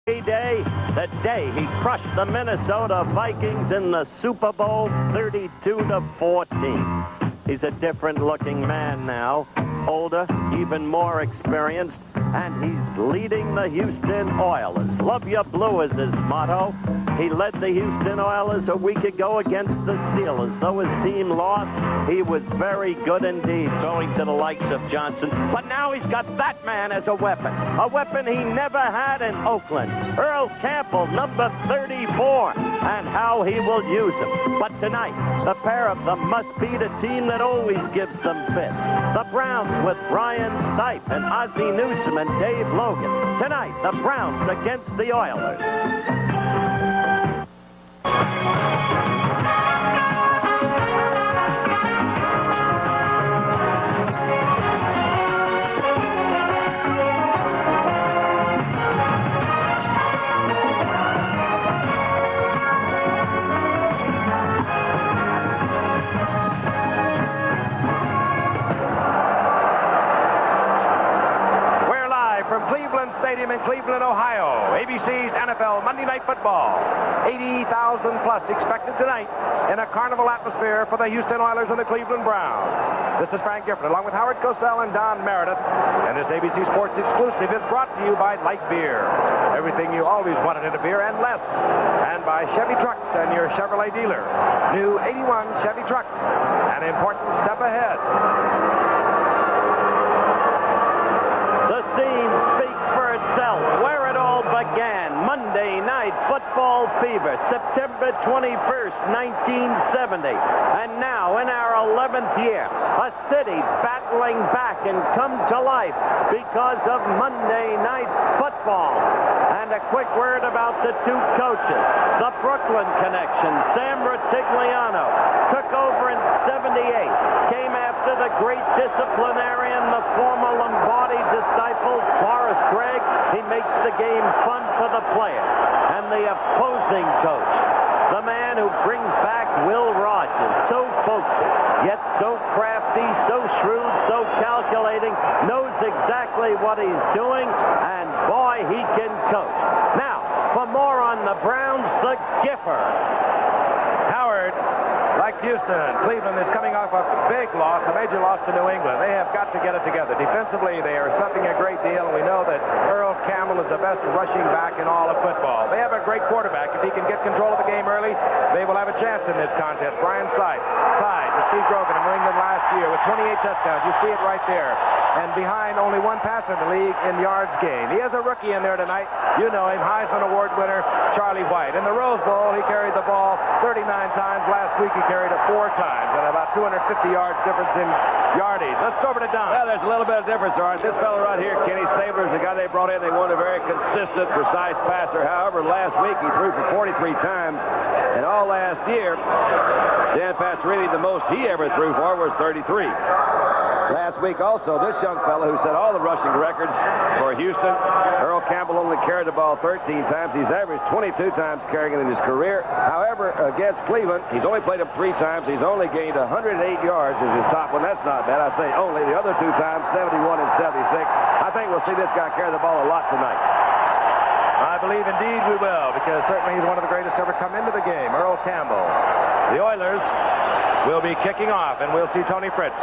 Day, the day he crushed the Minnesota Vikings in the Super Bowl 32-14. He's a different-looking man now, older, even more experienced, and he's leading the Houston Oilers. Love your blue is his motto. He led the Houston Oilers a week ago against the Steelers. Though his team lost, he was very good indeed, going to the likes of Johnson. But now he's got that man as a weapon he never had in Oakland. Earl Campbell, number 34, and how he will use him. But tonight, the pair of them must beat a team that always gives them fits. The Browns with Ryan Sipe and Ozzie Newsome and Dave Logan. Tonight, the Browns against the Oilers. Stadium in Cleveland, Ohio. ABC's NFL Monday Night Football. 80,000 plus expected tonight in a carnival atmosphere for the Houston Oilers and the Cleveland Browns. This is Frank Gifford along with Howard Cosell and Don Meredith. And this ABC Sports exclusive is brought to you by Light Beer. Everything you always wanted in a beer and less. And by Chevy Trucks and your Chevrolet dealer. New 81 Chevy Trucks. An important step ahead. The scene speaks for itself. Where it all began. Monday Night Football Fever, September 21st, 1970. And now, in our 11th year, a city battling back and come to life because of Monday Night Football. And a quick word about the two coaches. The Brooklyn connection, Sam Rutigliano, took over in 78. Came after the great disciplinarian, the former Lombardi disciple, Boris Gregg. He makes the game fun for the players. And the opposing coach, the man who brings back Will Rogers, so folksy, yet so crafty, so shrewd, so calculating, knows exactly what he's doing, and boy, he can coach. Now, for more on the Browns, the Giffer. Howard, like Houston, Cleveland is coming off a big loss, a major loss to New England. They have got to get it together. Defensively, they are suffering a great deal, and we know that Earl Campbell is the best rushing back in all of football. They have a great quarterback. If he can get control of the game early, they will have a chance in this contest. Brian Sipe tied to Steve Grogan in New England last year with 28 touchdowns. You see it right there. And behind only one passer in the league in yards gained. He has a rookie in there tonight. You know him, Heisman Award winner, Charlie White. In the Rose Bowl, he carried the ball 39 times. Last week, he carried it 4 times, and about 250 yards difference in yardage. Let's go over to Don. Well, there's a little bit of difference, Art. This fellow right here, Kenny Stabler, is the guy they brought in. They want a very consistent, precise passer. However, last week, he threw for 43 times, and all last year, Dan Patrick, the most he ever threw for was 33. Last week also, this young fellow who set all the rushing records for Houston, Earl Campbell, only carried the ball 13 times. He's averaged 22 times carrying it in his career. However, against Cleveland, he's only played him 3 times. He's only gained 108 yards as his top one. That's not bad. I say only. The other 2 times, 71 and 76. I think we'll see this guy carry the ball a lot tonight. I believe indeed we will, because certainly he's one of the greatest ever come into the game, Earl Campbell. The Oilers will be kicking off, and we'll see Tony Fritz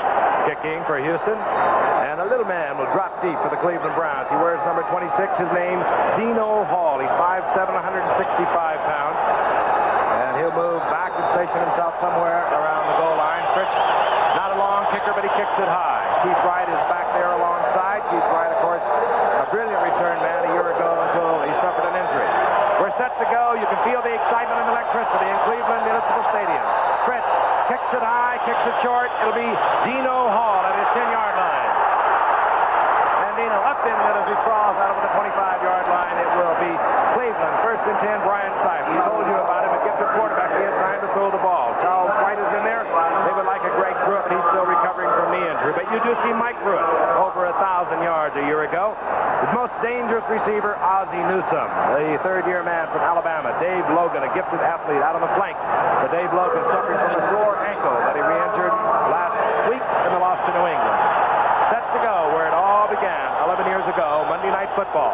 kicking for Houston. And a little man will drop deep for the Cleveland Browns. He wears number 26. His name, Dino Hall. He's 5'7", 165 pounds. And he'll move back and station himself somewhere around the goal line. Fritz, not a long kicker, but he kicks it high. Keith Wright is back there alongside. Keith Wright, of course, a brilliant return man a year ago until he suffered an injury. We're set to go. You can feel the excitement and electricity in Cleveland Municipal Stadium. Fritz kicks it high, kicks it short. It'll be Dino Hall at his 10-yard line. And Dino up in it as he sprawls out over the 25-yard line. It will be Cleveland. 1st and 10, Brian Sipe. We told you about him. A gifted quarterback. He has time to throw the ball. Charles White is in there. They would like a Greg Pruitt. He's still recovering from knee injury. But you do see Mike Pruitt over 1,000 yards a year ago. The most dangerous receiver, Ozzie Newsome, the 3rd-year man from Alabama. Dave Logan, a gifted athlete out on the flank. But Dave Logan suffering from a sore ankle that he re-injured last week in the loss to New England. Set to go where it all began 11 years ago, Monday Night Football.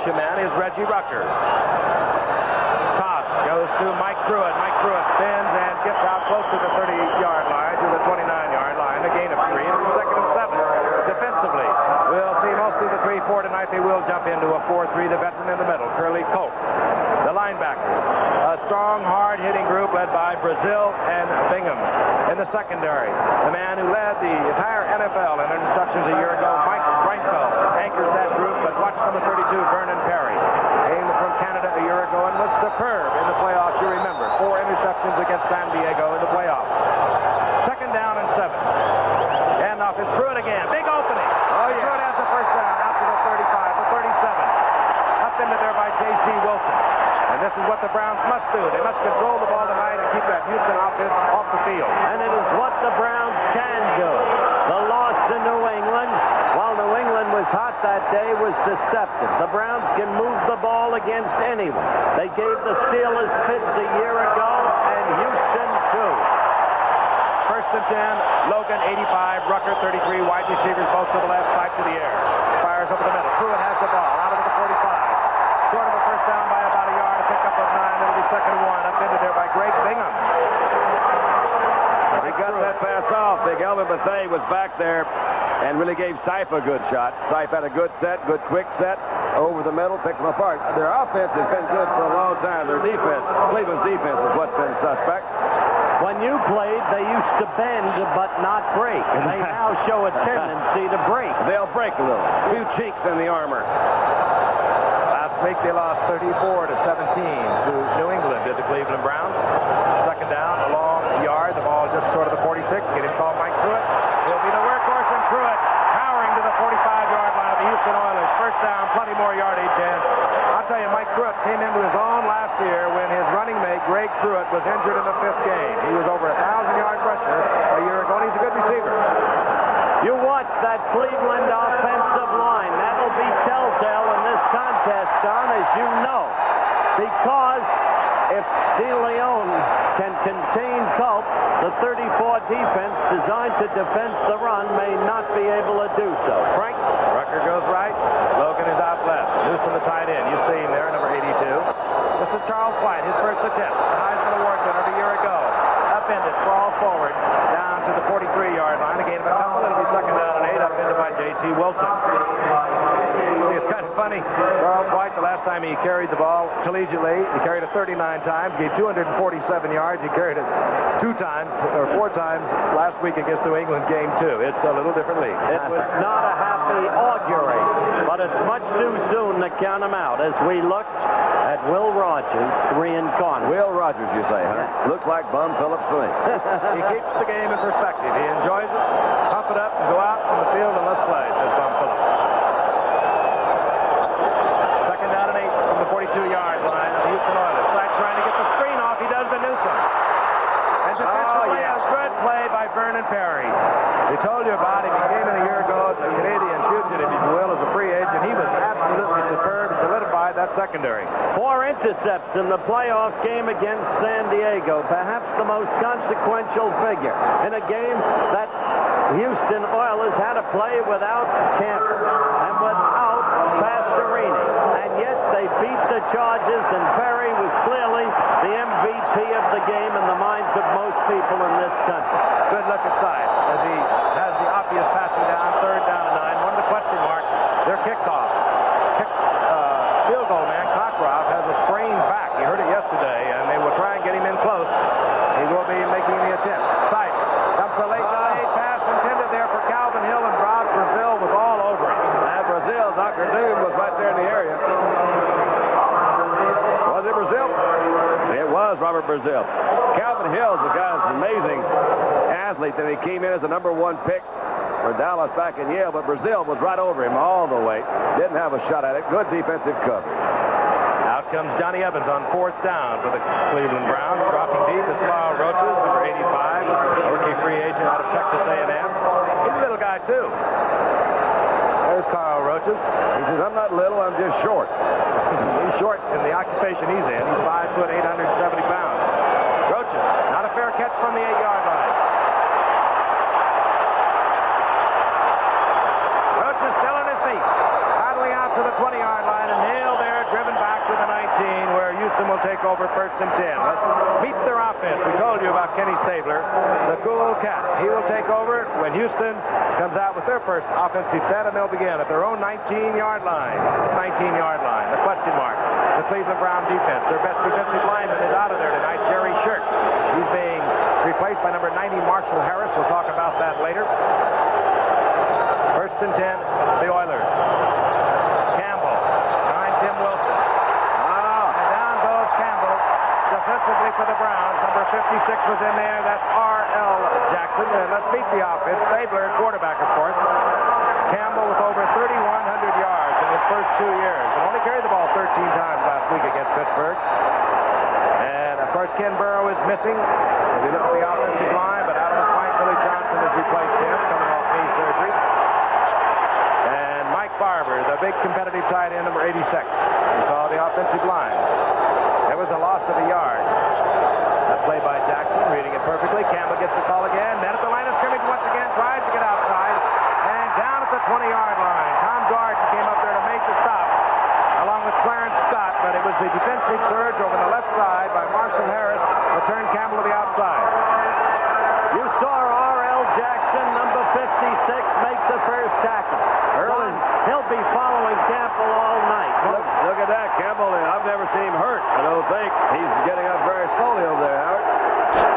militia man is Reggie Rucker. Toss goes to Mike Pruitt. Mike Pruitt spins and gets out close to the 30-yard line, to the 29-yard line. A gain of 3. It's second and 7. Defensively, we'll see mostly the 3-4 tonight. They will jump into a 4-3. The veteran in the middle, Curly Cope. The linebackers, a strong, hard-hitting group led by Brazil and Bingham. In the secondary, the man who led the entire NFL in interceptions a year ago, Mike Reinfeldt, anchors that group, but watch number 32, Vernon Perry. Came from Canada a year ago and was superb in the playoffs, you remember. 4 interceptions against San Diego in the playoffs. Second down and 7. Handoff is Pruitt again. Big opening. Pruitt has the first down out to the 35, the 37. Up into there by J.C. Wilson. And this is what the Browns must do. They must control the ball tonight and keep that Houston offense off the field. And it is what the Browns can do. The loss to New England, while New England was hot that day, was deceptive. The Browns can move the ball against anyone. They gave the Steelers fits a year ago, and Houston too. First and 10, Logan 85, Rucker 33, wide receivers both to the left, side to the air. Fires over the middle. Pruitt has the ball out of the 45. Short of a first down by about a yard, a pickup of 9. It'll be second and 1. Up into there by Greg Bingham. He got that pass off. Big Elvin Bethea was back there and really gave Seif a good shot. Seif had a good set, good quick set over the middle, picked them apart. Their offense has been good for a long time. Their defense, Cleveland's defense, is what's been suspect. When you played, they used to bend but not break. And they now show a tendency to break. They'll break a little. A few cheeks in the armor. Last week they lost 34-17 to New England, did the Cleveland Browns. Second down, a long yard. The ball just short of the 46. Get him called Mike Pruitt. He'll be the workhorse, and Pruitt powering to the 45-yard line of the Houston Oilers. First down, plenty more yardage. And I'll tell you, Mike Pruitt came into his own last year when his running mate, Greg Pruitt, was injured in the 5th game. He was over 1,000-yard rusher a year ago, and he's a good receiver. You watch that Cleveland offensive line. That'll be telltale in this contest, Don, as you know. Because if DeLeon can contain Culp, the 34 defense designed to defend the run may not be able to do so. Frank? Rucker goes right. Logan is out left. Newsom the tight end. You see him there, number 82. This is Charles White, his first attempt. The Heisman Award winner a year ago. Upended, crawls forward, down to the 43-yard line. A gain of a couple. It'll be second down and 8. Upended by J.C. Wilson. It's kind of funny. Charles White, the last time he carried the ball collegiately, he carried it 39 times, gave 247 yards. He carried it 4 times last week against New England game 2. It's a little different league. It was not a happy augury, but it's much too soon to count him out as we look at Will Rogers reincarnated. Will Rogers, you say, huh? Looks like Bum Phillips to me. He keeps the game in perspective. He enjoys it. Pump it up and go out on the field and let's play, says Bum Phillips. Second down and 8 from the 42-yard line of the Houston Oilers. Flag trying to get the screen off. He does the Newsom. And defensively, a good play by Vernon Perry. They told you about him. He came in a year ago as a Canadian fugitive, if you will, as a free agent. He was absolutely superb. He solidified that secondary. 4 intercepts in the playoff game against San Diego. Perhaps the most consequential figure in a game that Houston Oilers had to play without Campbell and without Pastorini. And yet they beat the Chargers, and Perry was clearly the MVP of the game in the minds of most people in this country. Good look inside as he has the obvious passing down, third down and 9. One of the question marks, their kickoff. Field goal man, Cockroft, has a sprained back. You heard it yesterday, and they will try and get him in close. He will be making the attempt. Sight comes a late pass intended there for Calvin Hill, and Rod Brazil was all over him. And Brazil, Dr. Doom was right there in the area. Was it Brazil? It was Robert Brazil. Calvin Hill is a guy that's amazing athlete, and he came in as the #1 pick for Dallas back in Yale, but Brazil was right over him all the way. Didn't have a shot at it. Good defensive coverage. Out comes Johnny Evans on 4th down for the Cleveland Browns. Dropping deep is Carl Roaches, number 85, a rookie free agent out of Texas A&M. He's a little guy, too. There's Carl Roaches. He says, I'm not little, I'm just short. He's short in the occupation he's in. He's 5 foot, 870 pounds. Roaches, not a fair catch from the 8-yard line. Roaches still on his feet. Paddling out to the 20-yard line and nailed take over first and 10. Let's meet their offense. We told you about Kenny Stabler, the cool cat. He will take over when Houston comes out with their first offensive set, and they'll begin at their own 19-yard line. 19-yard line, the question mark. The Cleveland Brown defense. Their best defensive lineman is out of there tonight, Jerry Shirk. He's being replaced by number 90, Marshall Harris. We'll talk about that later. First and 10, the Oilers. Campbell behind Tim Wilson. And down goes Campbell defensively for the Browns. Number 56 was in there. That's R.L. Jackson. And let's meet the offense. Stabler, quarterback, of course. Campbell with over 3,100 yards in his first 2 years. And only carried the ball 13 times last week against Pittsburgh. And, of course, Ken Burrow is missing. If you look at the offensive line, but out of the flank, Billy Johnson has replaced him, coming off knee surgery. And Mike Barber, the big competitive tight end, number 86. We saw the offensive line. There was a loss of a yard. That's played by Jackson, reading it perfectly. Campbell gets the call again. Men at the line of scrimmage once again, tries to get outside. And down at the 20-yard line. Tom Garden came up there to make the stop, along with Clarence Scott, but it was the defensive surge over the left side by Marshall Harris that turned Campbell to the outside. You saw R.L. Jackson, number 56, make the first tackle. Early. He'll be following Campbell all night. Look at that, Campbell. I've never seen him hurt. I don't think. He's getting up very slowly over there, Howard.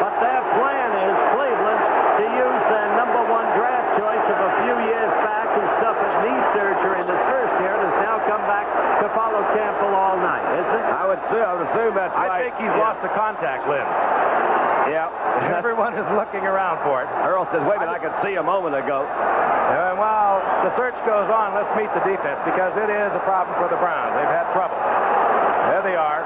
But their plan is, Cleveland, to use their number 1 draft choice of a few years back who suffered knee surgery in his first year and has now come back to follow Campbell all night, isn't it? I would assume that's right. I think he's lost a contact lens. Yeah. Everyone is looking around for it. Earl says, wait a minute, I could see a moment ago. And while the search goes on, let's meet the defense, because it is a problem for the Browns. They've had trouble. There they are.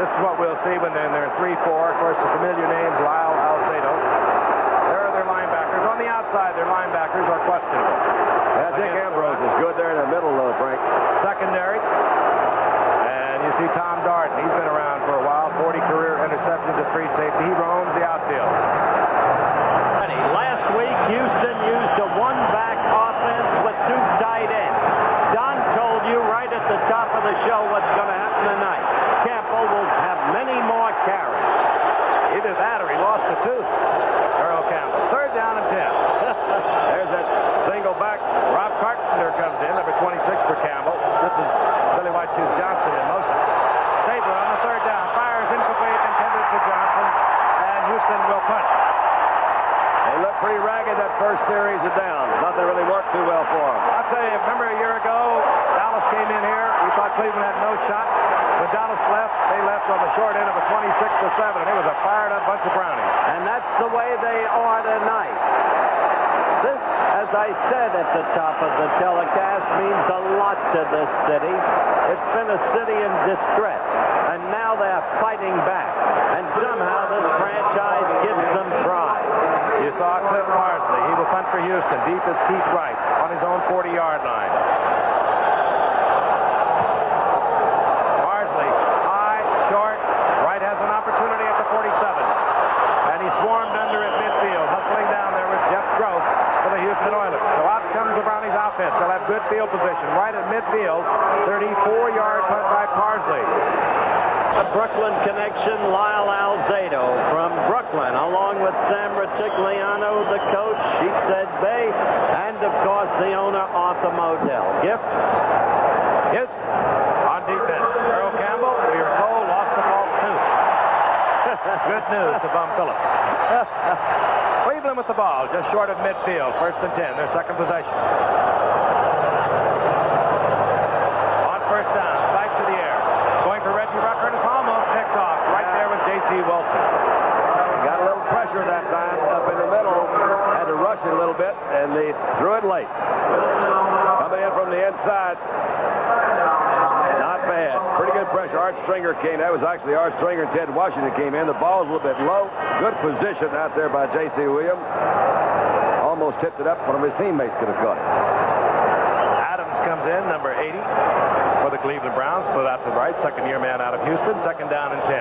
This is what we'll see when they're 3-4. Of course, the familiar names, Lyle Alzado. There are their linebackers. On the outside, their linebackers are questionable. Yeah, Dick Ambrose is good there in the middle, though, Frank. Secondary. And you see Tom Darden. He's been around for a while. 40 career interceptions at free safety. He roams the outfield. Last week, Houston used a 1-back offense with 2 tight ends. Don told you right at the top of the show what's going to happen tonight. Campbell will have many more carries. Either that or he lost a tooth. Earl Campbell. Third down and 10. There's that single back. Rob Carpenter comes in, number 26 for Campbell. This is Billy White Shoes Johnson in motion. Stabler on the third down. Fires incomplete, intended to Johnson. And Houston will punt. They look pretty ragged that first series of downs. Nothing really worked too well for them. I'll tell you, remember a year ago, Dallas came in here. We thought Cleveland had no shot. When Dallas left, they left on the short end of a 26-7, and it was a fired-up bunch of Brownies. And that's the way they are tonight. This, as I said at the top of the telecast, means a lot to this city. It's been a city in distress, and now they're fighting back. And somehow this franchise gives them pride. You saw Cliff Parsley. He will punt for Houston. Deep is Keith Wright on his own 40-yard line. Parsley, high, short. Wright has an opportunity at the 47. And he swarmed under at midfield, hustling down there with Jeff Groff for the Houston Oilers. So out comes the Brownies offense. They'll have good field position. Right at midfield, 34-yard punt by Parsley. A Brooklyn connection, Lyle Alzado from Brooklyn, along with Sam Retigliano, the coach, Sheepshead Bay, and, of course, the owner, Arthur Modell. Gift? Yes, on defense. Earl Campbell, we are told, lost the false tooth. Good news to Bum Phillips. Cleveland with the ball, just short of midfield. First and 10, their second possession. On first down, sight to the air. Going for Reggie Rucker, and it's almost picked off right there with J.C. Wilson. Got a little pressure that time up in the middle. Had to rush it a little bit, and they threw it late. Coming in from the inside. Not bad. Pretty good pressure. Art Stringer came. That was actually Art Stringer and Ted Washington came in. The ball was a little bit low. Good position out there by J.C. Williams. Almost tipped it up. One of his teammates could have caught it. Adams comes in, number 80 for the Cleveland Browns. Split out to the right. Second-year man out of Houston. Second down and 10.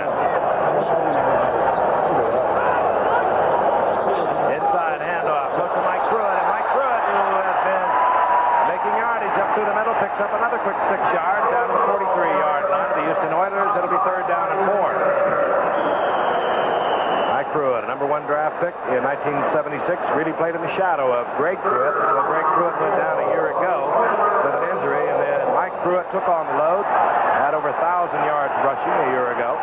Inside handoff. Goes to Mike Pruitt. And Mike Pruitt, who has been making yardage up to through the middle, picks up another quick 6 yards down to the 43-yard line of the Houston Oilers. It'll be 3rd down and 4. Mike Pruitt, a number 1 draft pick in 1976, really played in the shadow of Greg Pruitt until Greg Pruitt went down a year ago with an injury, and then Mike Pruitt took on the load, had over 1,000 yards rushing a year ago.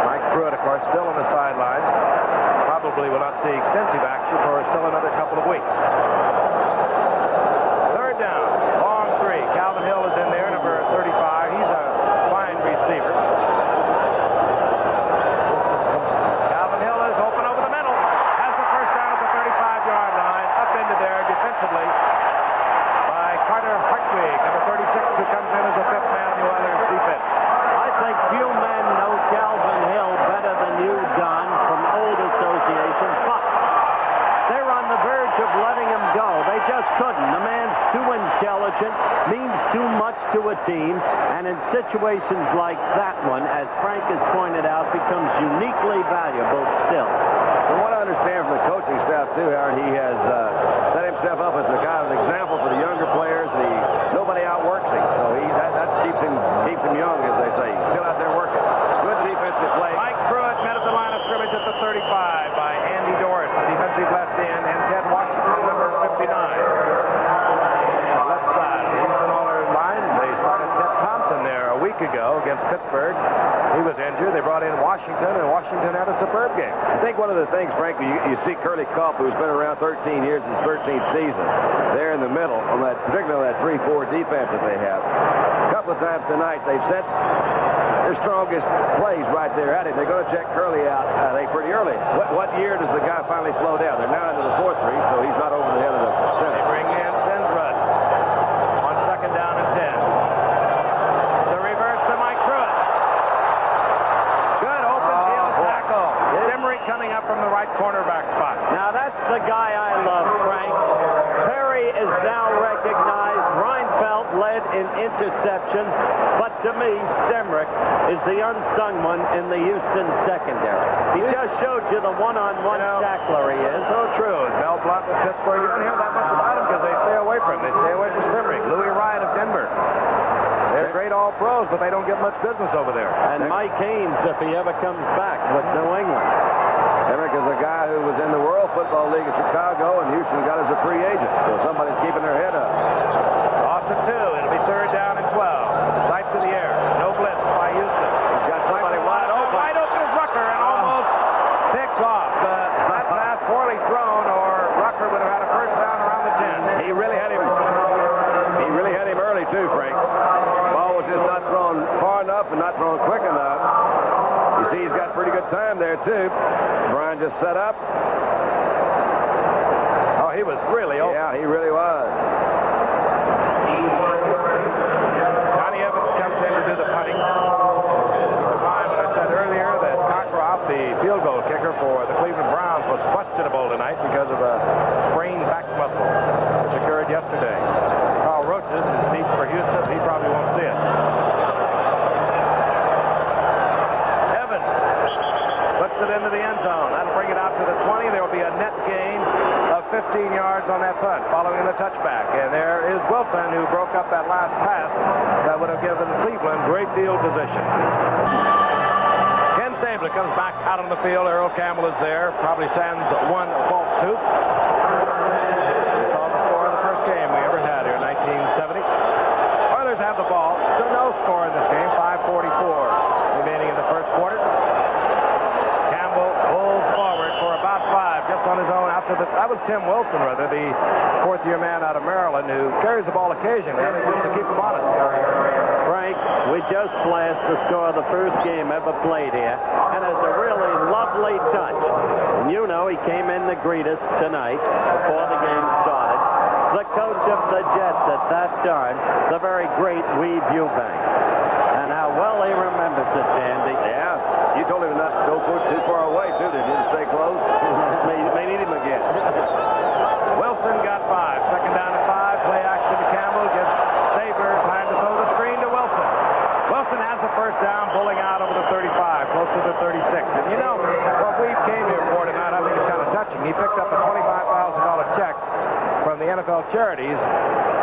Mike Pruitt, of course, still on the sidelines. Probably will not see extensive action for still another couple of weeks. 3rd down, long 3. Calvin Hill is in there, number 35. He's a fine receiver. Calvin Hill is open over the middle. Has the first down at the 35-yard line. Up into there defensively by Carter Hartwig, number 36, who comes in as the 5th man in the Oilers defense. I think few men know Calvin Hill better than you, Don, from old associations, but they're on the verge of letting him go. They just couldn't. The man's too intelligent, means too much to a team, and in situations like that one, as Frank has pointed out, becomes uniquely valuable still. From what I understand from the coaching staff, too, Howard, he has set himself up as a kind of example for the younger players. Nobody outworks him, so that keeps him young, as they say. He's still out there working. Good defensive play. Mike Pruitt met at the line of scrimmage at the 35 by Andy Doris, the defensive left end, and Ted Washington, number 59. Left side of the Houston Oilers line. They started Ted Thompson there a week ago against Pittsburgh. He was injured. They brought in Washington, and Washington had a superb game. I think one of the things, frankly, you see Curly Culp, who's been around 13 years, his 13th season, there in the middle, on that, particularly on that 3-4 defense that they have. A couple of times tonight, they've sent their strongest plays right there at him. They're going to check Curly out, I think, pretty early. What year does the guy finally slow down? They're now into the 4-3, so he's not over the head of the center. They bring in Stensrud on 2nd down and 10. The reverse to Mike Pruitt. Good open field tackle. Dimrick coming up from the right cornerback spot. Now that's the guy I love, Frank. Perry is now recognized. Reinfeldt led in interceptions, but to me, Stemrick is the unsung one in the Houston secondary. He just showed you the one-on-one tackler he is. So true. Mel Blount with Pittsburgh, you don't hear that much about him because they stay away from him. They stay away from Stemrick. Louis Wright of Denver. They're great all-pros, but they don't get much business over there. And Mike Haynes, if he ever comes back with New England. Stemrick is a guy who was in the World Football League in Chicago, and Houston got as a free agent. So somebody's keeping their head up. Off to 2. It'll be 3rd down and 12. Sight to the air. No blitz by Houston. He's got somebody wide open. Wide open is Rucker and almost picks off. But that pass poorly thrown, or Rucker would have had a first down around the 10. He really had him early, too, Frank. The ball was just not thrown far enough and not thrown quick enough. You see, he's got pretty good time there, too. Brian just set up. Oh, he was really open. Yeah, he really was. Johnny Evans comes in to do the punting. I said earlier that Cockcroft, the field goal kicker for the Cleveland Browns, was questionable tonight because of a sprained back muscle, which occurred yesterday. Carl Roaches is deep for Houston. He probably won't see it. Evans puts it into the end zone. That'll bring it out to the 20. There will be a net gain of 15 yards on that punt following the touchback. And there is Wilson, who broke up that last pass that would have given Cleveland great field position. Ken Stabler comes back out on the field. Earl Campbell is there. Probably sends one false tooth. We saw the score of the first game we ever had here in 1970. Oilers have the ball. Still no score in this game. 5:44 remaining in the first quarter. Campbell pulls forward for about 5 just on his own. That was Tim Wilson, rather, the 4th-year man out of Maryland, who carries the ball occasionally. I think just to keep him honest. Frank, we just flashed the score of the first game ever played here, and it's a really lovely touch. And you know he came in to greet us tonight before the game started. The coach of the Jets at that time, the very great Weed Eubank. And how well he remembers it, Dandy. Yeah, you told him not to go too far away, too, didn't you, to stay close? may need him again. Wilson got 5. 2nd down and 5. Play action to Campbell. Gives Saber time to throw the screen to Wilson. Wilson has the first down, pulling out over the 35, close to the 36. And you know, what we came here for tonight, I think it's kind of touching. He picked up a $25,000 check from the NFL charities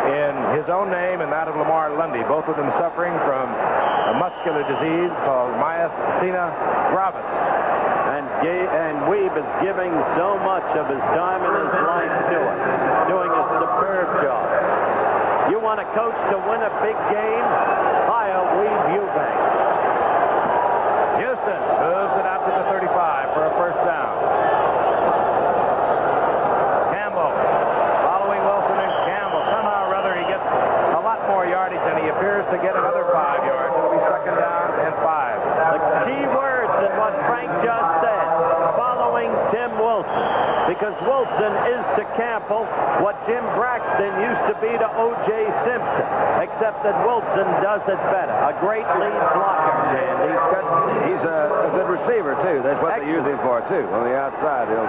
in his own name and that of Lamar Lundy, both of them suffering from a muscular disease called myasthenia gravis. And Weeb is giving so much of his time and his life to it, doing a superb job. You want a coach to win a big game? Hire Weeb Eubank. Houston moves it out to the 35 for a first down. Campbell following Wilson and Campbell. Somehow or other he gets a lot more yardage and he appears to get another 5 yards. It'll be second down and 5. The key words in what Frank just said, following Tim Wilson, because Wilson is to Campbell what Jim Braxton used to be to O.J. Simpson, except that Wilson does it better. A great lead blocker, Andy. He's a good receiver, too. That's what they use him for, too. On the outside, as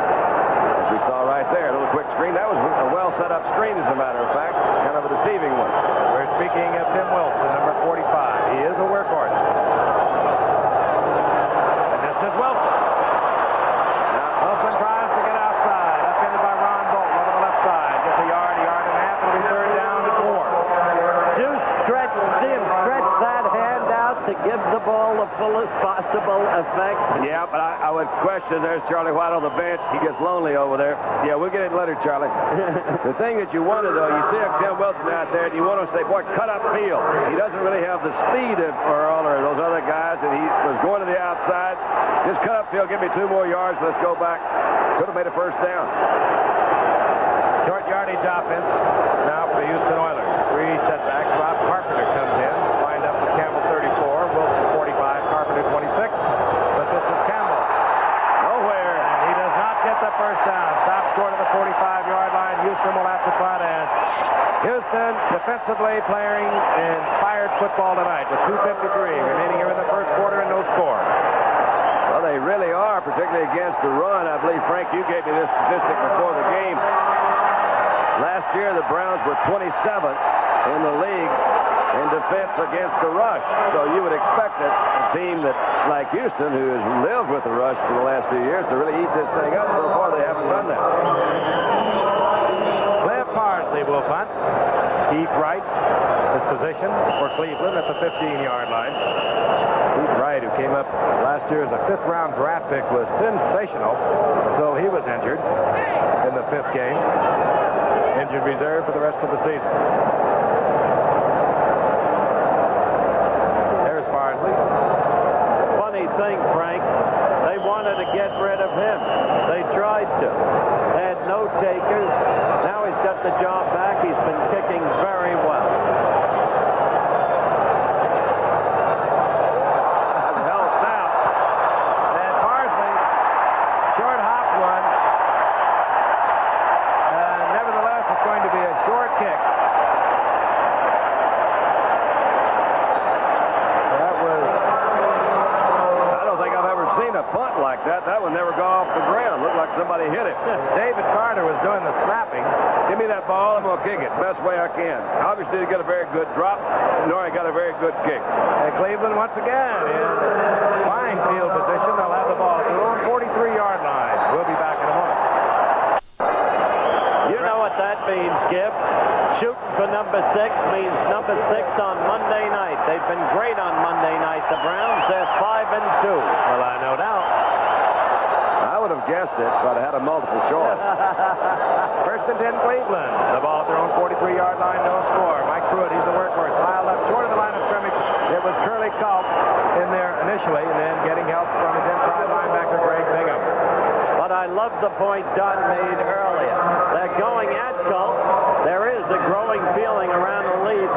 we saw right there, a little quick screen. That was a well set up screen, as a matter of fact. Kind of a deceiving one. We're speaking of Tim Wilson, number 45. He is a workhorse. And this is Wilson. Wilson tries to get outside. Upended by Ron Bolton over the left side. Gets a yard and a half. It'll be third down and 4. See him stretch that hand out to give the ball the fullest possible effect. Yeah, but I would question. There's Charlie White on the bench. He gets lonely over there. Yeah, we'll get it later, Charlie. The thing that you wanted, though, you see Tim Wilson out there, and you want to say, boy, cut up field. He doesn't really have the speed of Earl or those other guys, and he was going to the outside. Just cut up field, give me 2 more yards, let's go back. Could have made a first down. Short yardage offense now for the Houston Oilers. 3 setbacks. Rob Carpenter comes in, lined up with Campbell 34, Wilson 45, Carpenter 26. But this is Campbell. Nowhere. And he does not get the first down. Stops short of the 45-yard line. Houston will have to try to end. Houston defensively playing inspired football tonight with 2:53 remaining here in the first quarter and no score. Well, they really are, particularly against the run. I believe, Frank, you gave me this statistic before the game. Last year, the Browns were 27th in the league in defense against the rush. So you would expect that a team that, like Houston, who has lived with the rush for the last few years, to really eat this thing up. So far, they haven't done that. Cliff Parsley will punt. Keith Wright, his position for Cleveland at the 15-yard line. Keith Wright, who came up last year as a 5th-round draft pick, was sensational until he was injured in the 5th game. Injured reserve for the rest of the season. There's Parsley. Funny thing, Frank, they wanted to get rid of him. They tried to. They had no takers. Now he's got the job back. He's been kicking very well. That's a hell of a snap. And Parsley, short hop one. Nevertheless, it's going to be a short kick. That was... I don't think I've ever seen a punt like that. That one never got off the ground. Looked like somebody hit it. David Carter was doing the snapping. Give me that ball, I'm going to kick it best way I can. Obviously, he got a very good drop, nor he got a very good kick. And Cleveland once again in fine field position. They'll have the ball at their own 43-yard line. We'll be back in a moment. You know what that means, Skip. Shooting for number 6 means number 6 on Monday night. They've been great on Monday night. The Browns, they're 5-2. Well, I no doubt. I would have guessed it, but I had a multiple choice. First and 10 Cleveland. The ball at their own 43-yard line, no score. Mike Pruitt, he's the workhorse. Piled up short of the line of scrimmage. It was Curly Culp in there initially, and then getting help from his inside linebacker, Greg Bingham. But I love the point Don made earlier. They're going at Culp. There is a growing feeling around the league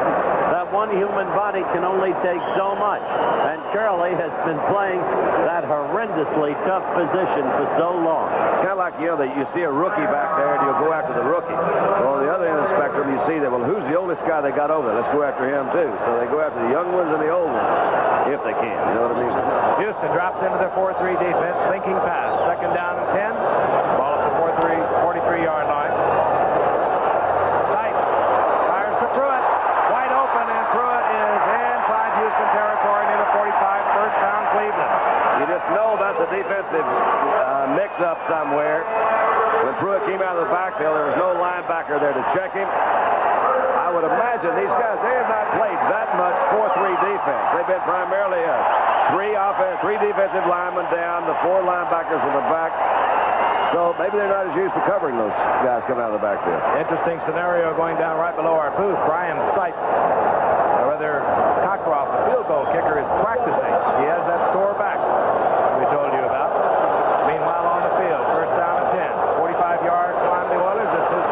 that one human body can only take so much. And Curly has been playing that horrendously tough position for so long. Kind of like, that you see a rookie back there, and you'll go after the rookie. Well, on the other end of the spectrum, you see that, well, who's the oldest guy they got over there? Let's go after him, too. So they go after the young ones and the old ones, if they can. You know what I mean? Houston drops into their 4-3 defense, thinking pass. Second down and 10. Ball at the 43-yard line. Sight fires to Pruitt. Wide open, and Pruitt is inside Houston territory near the 45. First down, Cleveland. You just know that's a defensive mix-up somewhere. When Pruitt came out of the backfield, there was no linebacker linebacker there to check him. I would imagine these guys, they have not played that much 4-3 defense. They've been primarily three defensive linemen down, the 4 linebackers in the back. So maybe they're not as used to covering those guys coming out of the backfield. Interesting scenario going down right below our booth. Brian Sipe, or rather Cockcroft, the field goal kicker, is practicing. He has that sore back we told you about. Meanwhile, on the field, first down and 10. 45-yard climb the Oilers. This is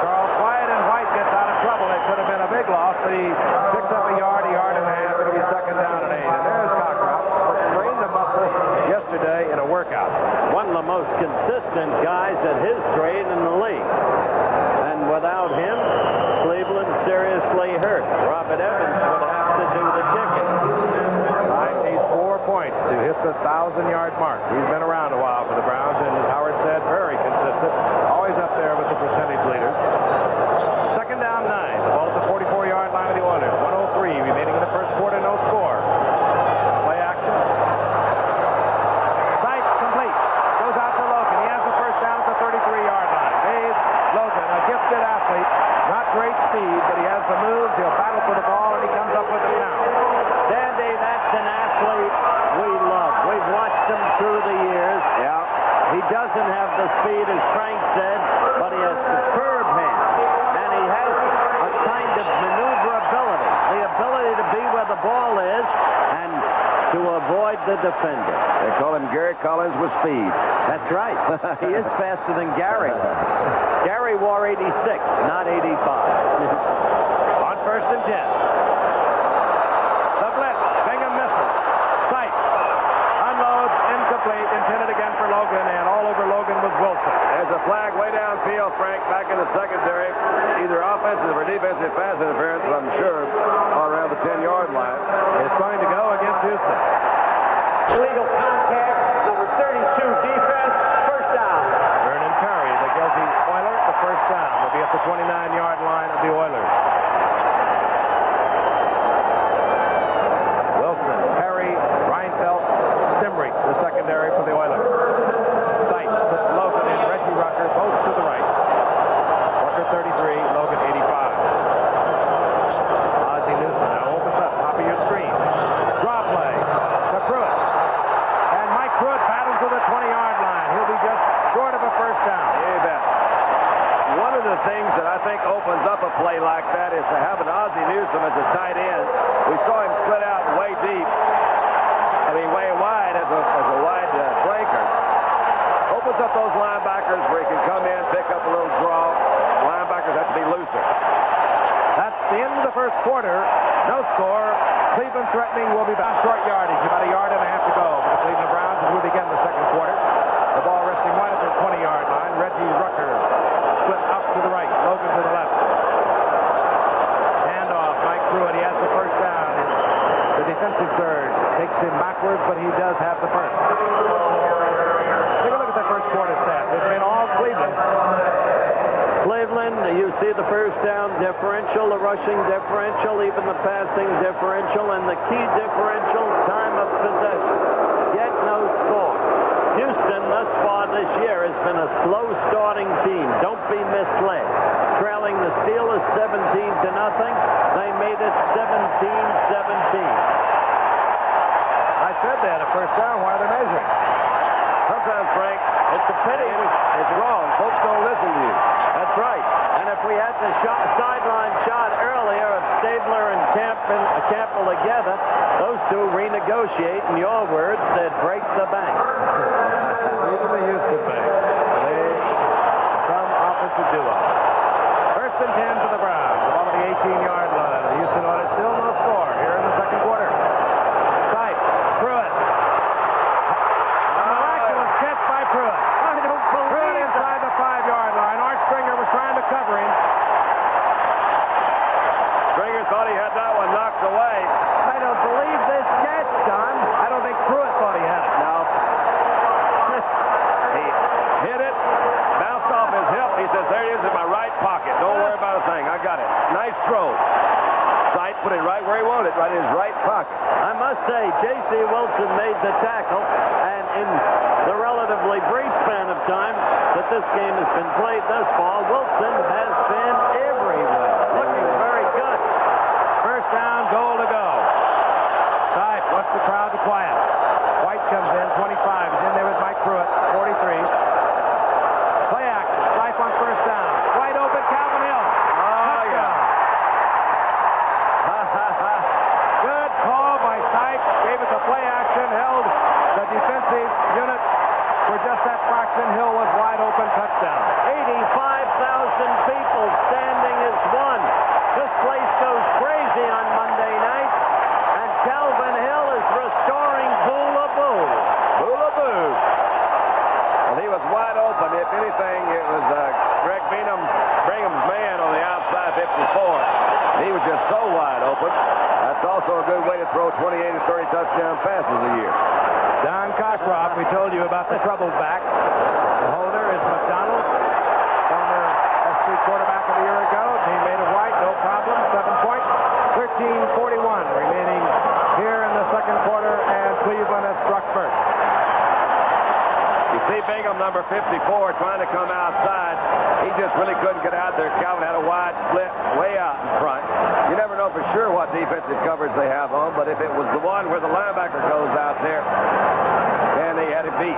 Charles Wyatt, and White gets out of trouble. They put him in a big loss, but he picks up a yard and a half. It'll be second down and 8. And there's Cockcroft. Strained the muscle yesterday in a workout. One of the most consistent guys at his grade in the league. And without him, Cleveland seriously hurt. Robert Evans would have to do the kicking. Sipe needs 4 points to hit the 1,000-yard mark. He's been around a while for the Browns, and as Howard said, very consistent. Always up there with the percentage leaders. Second down 9. The ball at the 44-yard line of the Oilers. 1:03 remaining in the first quarter. No score. Play action. Sipe complete. Goes out to Logan. He has the first down at the 33-yard line. Dave Logan, a gifted athlete. Not great speed, but he has the moves. He'll battle for the ball, and he comes up with it now. Sandy, that's an athlete we love. We've watched him through the years. Yeah. He doesn't have the speed, as Frank said, but he has superb hands. And he has a kind of maneuverability, the ability to be where the ball is and to avoid the defender. They call him Gary Collins with speed. That's right. He is faster than Gary. Gary wore 86, not 85. On first and 10. The blitz. Bingham misses. Sipe unloads, incomplete, intended again for Logan, and all over Logan was Wilson. There's a flag way downfield, Frank, back in the secondary. Either offensive or defensive pass interference, I'm sure, all around the 10-yard line. It's going to go against Houston. Illegal contact, number 32 defense, first down. Vernon Perry, the guilty Oiler, the first down. Will be at the 29-yard line of the Oilers. Wilson, Perry, Reinfeldt, Stimbrey, the secondary for the Oilers. Sipe puts Logan and Reggie Rucker both to the right. Rucker 33, Logan 85. Ozzie Newsom now opens up, top of your screen. Draw play to Pruitt. And Mike Pruitt battles to the 20-yard line. He'll be just short of a first down. You bet. One of the things that I think opens up a play like that is to have an Ozzie Newsom as a tight end. We saw him split out way deep. I mean, way wide as a wide flanker. Opens up those linebackers where he can come in, pick up a little draw. Linebackers have to be looser. That's the end of the first quarter. No score. Cleveland threatening. Will be back short yardage. About a yard and a half to go for the Cleveland Browns as we begin the second quarter. The ball resting right at the 20-yard line. Reggie Rucker split up to the right. Logan to the left. Handoff. Mike Pruitt. He has the first down. The defensive surge takes him backwards, but he does have the first. Take a look at that first quarter stats. It's been all Cleveland. Cleveland, you see the first down differential, the rushing differential, even the passing differential, and the key differential, time of possession. Yet no score. Houston, thus far this year, has been a slow-starting team. Don't be misled. Trailing the Steelers 17-0. They made it 17-17. I said that, a first down. Why are they measuring? Sometimes, Frank, it's a pity. It's wrong. Folks don't listen to you. That's right. And if we had the sideline shot earlier of Stabler and Campbell together, those two renegotiate, in your words, they'd break the bank. Even the Houston bank. Some offensive duo. First and 10 for the Browns. The ball at the 18-yard line. The Houston Oilers still no score here in the second quarter. Sipe, Pruitt. A miraculous catch by Pruitt. I don't believe Pruitt inside the 5-yard line. Art Stringer was trying to cover him. Stringer thought he had that one knocked away. I don't believe this catch, Don. I don't think Pruitt thought he had it. No. He hit it, bounced off his hip. He says, there it is in my right pocket. Don't worry about a thing. I got it. Nice throw. Sight put it right where he wanted it, right in his right pocket. I must say, J.C. Wilson made the tackle, and in the relatively brief span of time that this game has been played thus far, Wilson has been everywhere. Looking very good. First down, goal to go. Sipe wants the crowd to quiet. White comes in, 25. He's in there with Mike Pruitt, 43. Play action. Sipe on first down. Wide open, Calvin Hill. Oh, yeah. Good call by Sipe. Gave it the play action, held the defensive unit for just that fraction. Hill was wide open, touchdown. 85,000 people standing as one. This place goes crazy on Monday nights, and Calvin Hill is restoring Bula Boo. Bula Boo. Well, he was wide open. If anything, it was Greg Bingham's man on the outside 54. He was just so wide open. That's also a good way to throw 28 and 30 touchdown passes a year. Don Cockcroft, we told you about the troubled back. The holder is McDonald, former S3 quarterback of the year ago. Teammate of White, no problem. 7 points. 13:41 remaining here in the second quarter, and Cleveland has struck first. You see Bingham, number 54, trying to come outside. He just really couldn't get out there. Calvin had a wide split way out in front. You never know for sure what defensive coverage they have on, but if it was the one where the linebacker goes out there, and they had it beat.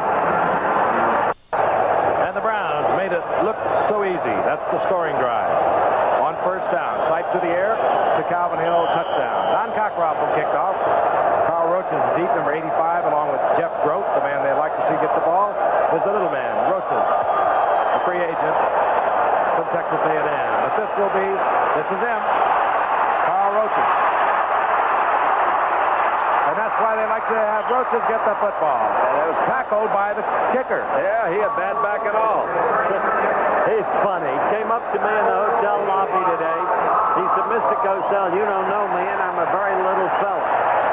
And the Browns made it look so easy. That's the scoring drive. On first down, sight to the air to Calvin Hill, touchdown. Don Cockcroft will kick off. Carl Roach is deep, number 85, along with Jeff Grote, the man they like to see get the ball. There's the little man, Roaches, a free agent from Texas A&M. But this is him, Carl Roaches. And that's why they like to have Roaches get the football. And it was tackled by the kicker. Yeah, he had bad back at all. He's funny. He came up to me in the hotel lobby today. He said, Mr. Cosell, you don't know me, and I'm a very little fella.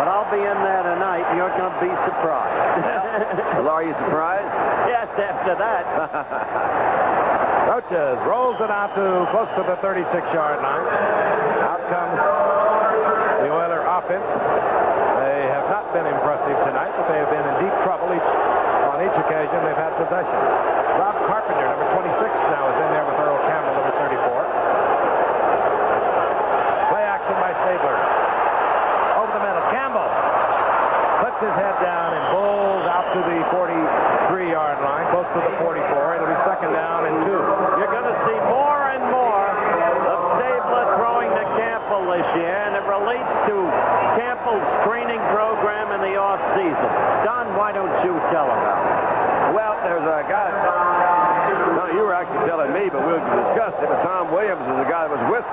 But I'll be in there tonight, and you're going to be surprised. Well, are you surprised? Yes, after that. Roaches rolls it out to close to the 36-yard line. Out comes the Oiler offense. They have not been impressive tonight, but they have been in deep trouble on each occasion they've had possession. Rob Carpenter, number 26, now is in there with Earl Campbell, number 34. Play action by Stabler. Over the middle. Campbell puts his head down and bowls out to the 43-yard line, close to the 44. It'll be second down and 2. You're going to see more and more of Stabler throwing to Campbell this year, and it relates to Campbell's training program in the offseason. Don, why don't you tell about it? Well, there's a guy. No, you were actually telling me, but we'll discuss it. But Tom Williams is the guy that was with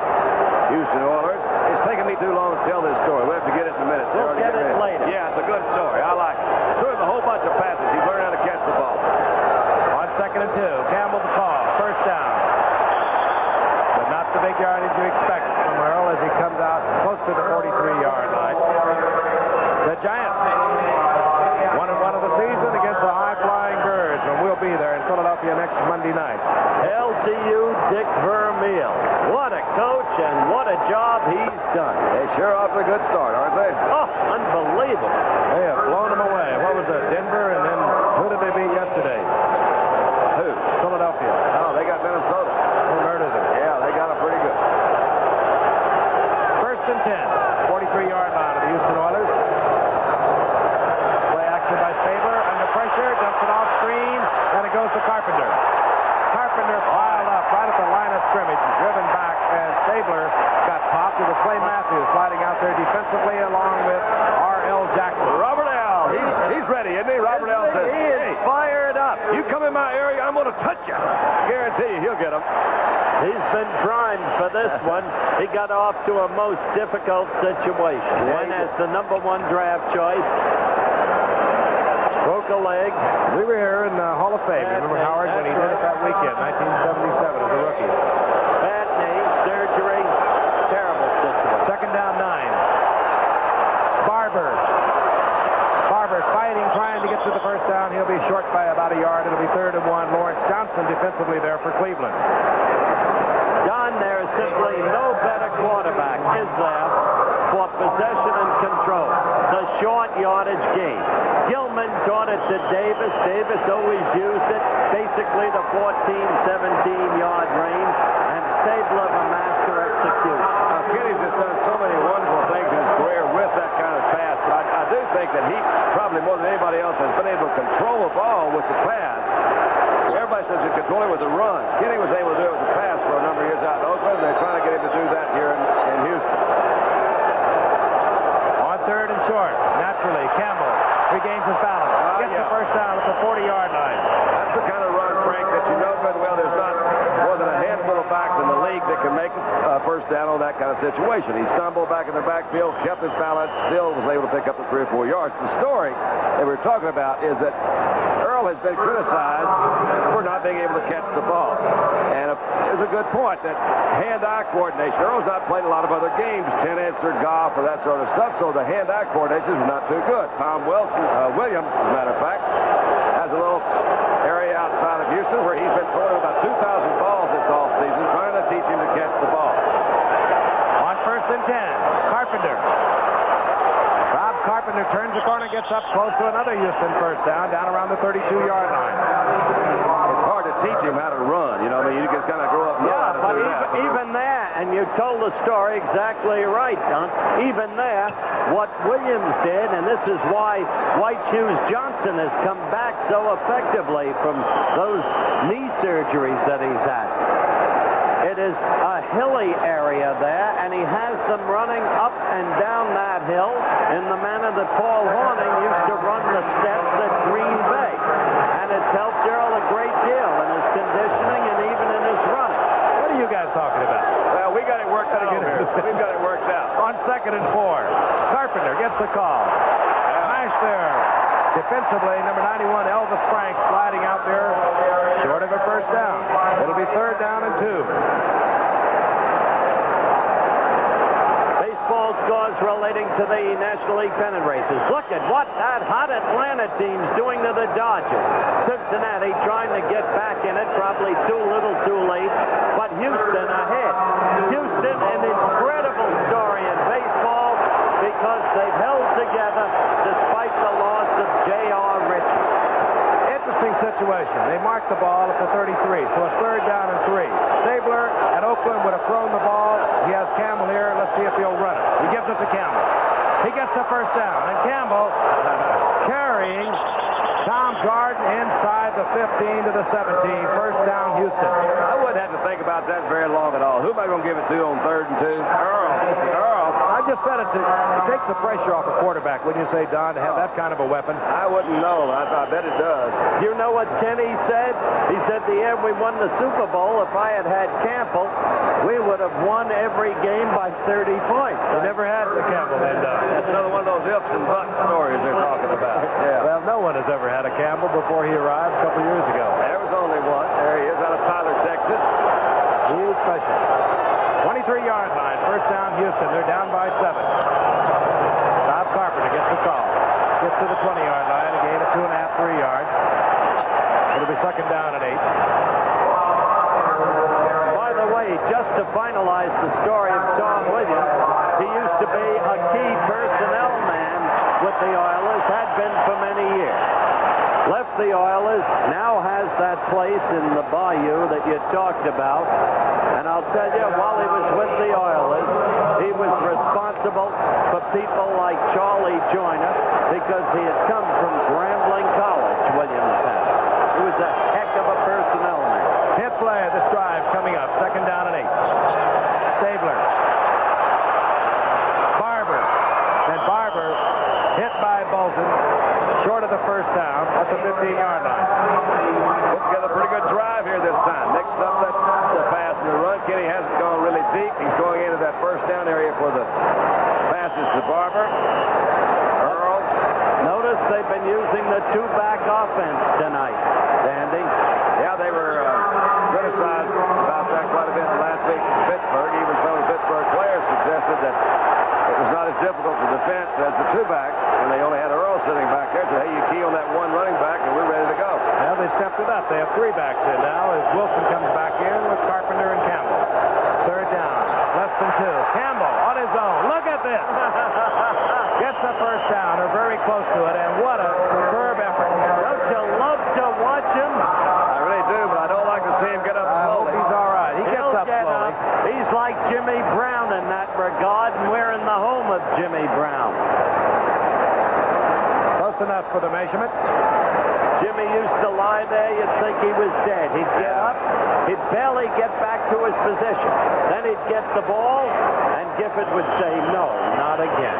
Houston Oilers. It's taking me too long to tell this story. We'll have to get it in a minute. We'll get it later. Yeah, it's a good story. I like it. Threw him a whole bunch of passes. He learned how to catch the ball. On second and 2, Campbell the call. First down. But not the big yardage you expect from Earl as he comes out close to the 43-yard line. The Giants, 1-1 of the season against the high-flying Birds, and we'll be there in Philadelphia next Monday night. Hail to you, Dick Vermeil. What a coach and what a job he's done. They sure off to a good start, aren't they? Oh, unbelievable. They have blown them away. What was it, Denver, and then who did they beat yesterday? Who? Philadelphia. Oh, they got Minnesota. Who murdered them? Yeah, they got them pretty good. First and 10, 43-yard line of the Houston Oilers. Play action by Stabler, under pressure, dumps it off screen, and it goes to Carpenter. Carpenter piled up right at the line of scrimmage, driven back, and Stabler got popped. It was Clay Matthews sliding out there defensively along with R.L. Jackson. Robert L. He's ready, isn't he? Robert L. says, He is fired up. you come in my area, I'm going to touch you. Guarantee you he'll get him. He's been primed for this one. He got off to a most difficult situation. When as the #1 draft choice, broke a leg. We were here in the Hall of Fame. Remember Howard when he did it that weekend, 1977 as a rookie. Bad knee, surgery, terrible situation. Second down 9. Barber fighting, trying to get to the first down. He'll be short by about a yard. It'll be 3rd and 1. Lawrence Johnson defensively there for Cleveland. Don, there is simply no better quarterback, is there, short yardage game. Gilman taught it to Davis. Davis always used it, basically the 14, 17-yard range, and Stabler, the master execution. Kenny's just done so many wonderful things in his career with that kind of pass, but I do think that he, probably more than anybody else, has been able to control the ball with the pass. Everybody says he control it with the run. Kenny was able to do it with the pass for a number of years out in Oakland. They're trying to get him to do that here in Houston. On third and short, naturally, Campbell regains his balance. Gets the first down at the 40-yard line. That's the kind of run, Frank, that you know good well there's not more than a handful of backs in the league that can make first down on that kind of situation. He stumbled back in the backfield, kept his balance, still was able to pick up the 3 or 4 yards. The story that we're talking about is that Earl has been criticized for not being able to catch the ball. And it's a good point that hand-eye coordination. Earl's not played a lot of other games, tennis or golf or that sort of stuff, so the hand-eye coordination is not too good. Tom Williams, as a matter of fact, has a little area outside of Houston where he's been throwing about 2,000 balls this offseason, trying to teach him to catch the ball. On first and 10, Carpenter. Rob Carpenter turns the corner, gets up close to another Houston first down around the 32-yard line. It's hard to teach him how to run. You know, I mean, you just kind of grow up. Yeah, but even there, and you told the story exactly right, Don. Even there, what Williams did, and this is why White Shoes Johnson has come back so effectively from those knee surgeries that he's had. It is a hilly area there, and he has them running up and down that hill in the manner that Paul Hornung used to run the steps at Green Bay. And it's helped Earl a great deal in his conditioning and even in his running. What are you guys talking about? Well, we got it worked out here. We've got it worked out. On second and 4, Carpenter gets the call. Nice there. Defensively, number 91, Elvis Frank, sliding out there short of a first down. It'll be third down and 2. Baseball scores relating to the National League pennant races. Look at what that hot Atlanta team's doing to the Dodgers. Cincinnati trying to get back in it, probably too little too late, but Houston ahead. Houston, an incredible story in baseball because they've held together despite the loss of J.R. Richards. Interesting situation. They marked the ball at the 33, so it's third down and 3. Stabler at Oakland would have thrown the ball. He has Campbell here. Let's see if he'll run it. He gives it to Campbell. He gets the first down, and Campbell carrying Tom Garden inside the 15 to the 17. First down, Houston. I wouldn't have to think about that very long at all. Who am I going to give it to on third and 2? Earl. I just said it takes the pressure off a quarterback, wouldn't you say, Don, to have that kind of a weapon? I wouldn't know. I bet it does. You know what Kenny said? He said the year we won the Super Bowl, if I had Campbell, we would have won every game by 30 points. They never had the Campbell then, Don. That's another one of those ifs and buts stories they're talking about. Yeah. Well, no one has ever had a Campbell before he arrived a couple years ago. There was only one. There he is out of Tyler, Texas. He's special. 23-yard line, first down, Houston. They're down by 7. Bob Carpenter gets the call. Gets to the 20-yard line, a gain of 2.5, 3 yards. It'll be second down and 8. By the way, just to finalize the story of Tom Williams, he used to be a key personnel man with the Oilers, had been for many years. Left the Oilers, now has that place in the Bayou that you talked about. And I'll tell you, while he was with the Oilers, he was responsible for people like Charlie Joyner because he had come from Grambling College, Williams had. He was a heck of a personnel man. 10th play of this drive coming up, second down and 8. Stabler. Barber. And Barber hit by Bolton, short of the first down at the 15-yard line. Put together a pretty good drive here this time. Mixed up the pass and the run. Kenny hasn't gone really deep. He's going into that first down area for the passes to Barber. Earl. Notice they've been using the two-back offense tonight, Dandy. Yeah, they were criticized about that quite a bit last week in Pittsburgh. Even some of the Pittsburgh players suggested that it was not as difficult to defense as the two-backs, and they only had Earl sitting back there. So, hey, you key on that one running back, and we're ready to go. Well, they stepped it up. They have 3 backs in now as Wilson comes back in with Carpenter and Campbell. Third down, less than 2. Campbell on his own. Look at this. Gets the first down, or very close to it, and what a superb effort. Don't you love to watch him? I really do, but I don't like to see him get up I hope slowly. he's all right. He gets He'll up get slowly. up. He's like Jimmy Brown in that regard, and we're in the home of Jimmy Brown. Close enough for the measurement. Jimmy used to lie there, you'd think he was dead. He'd get up, he'd barely get back to his position. Then he'd get the ball, and Gifford would say, no, not again.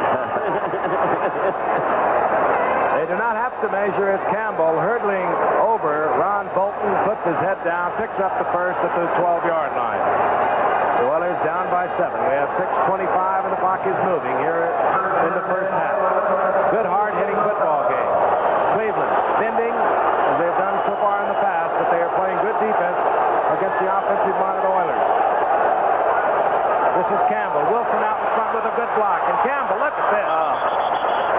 They do not have to measure as Campbell hurdling over. Ron Bolton puts his head down, picks up the first at the 12-yard line. The Oilers down by 7. We have 6:25 and the clock is moving here in the first half. Good hard-hitting football game. Cleveland bending as they've done so far in the past, but they are playing good defense against the offensive-minded Oilers. This is Campbell. Wilson out in front with a good block. And Campbell, look at this.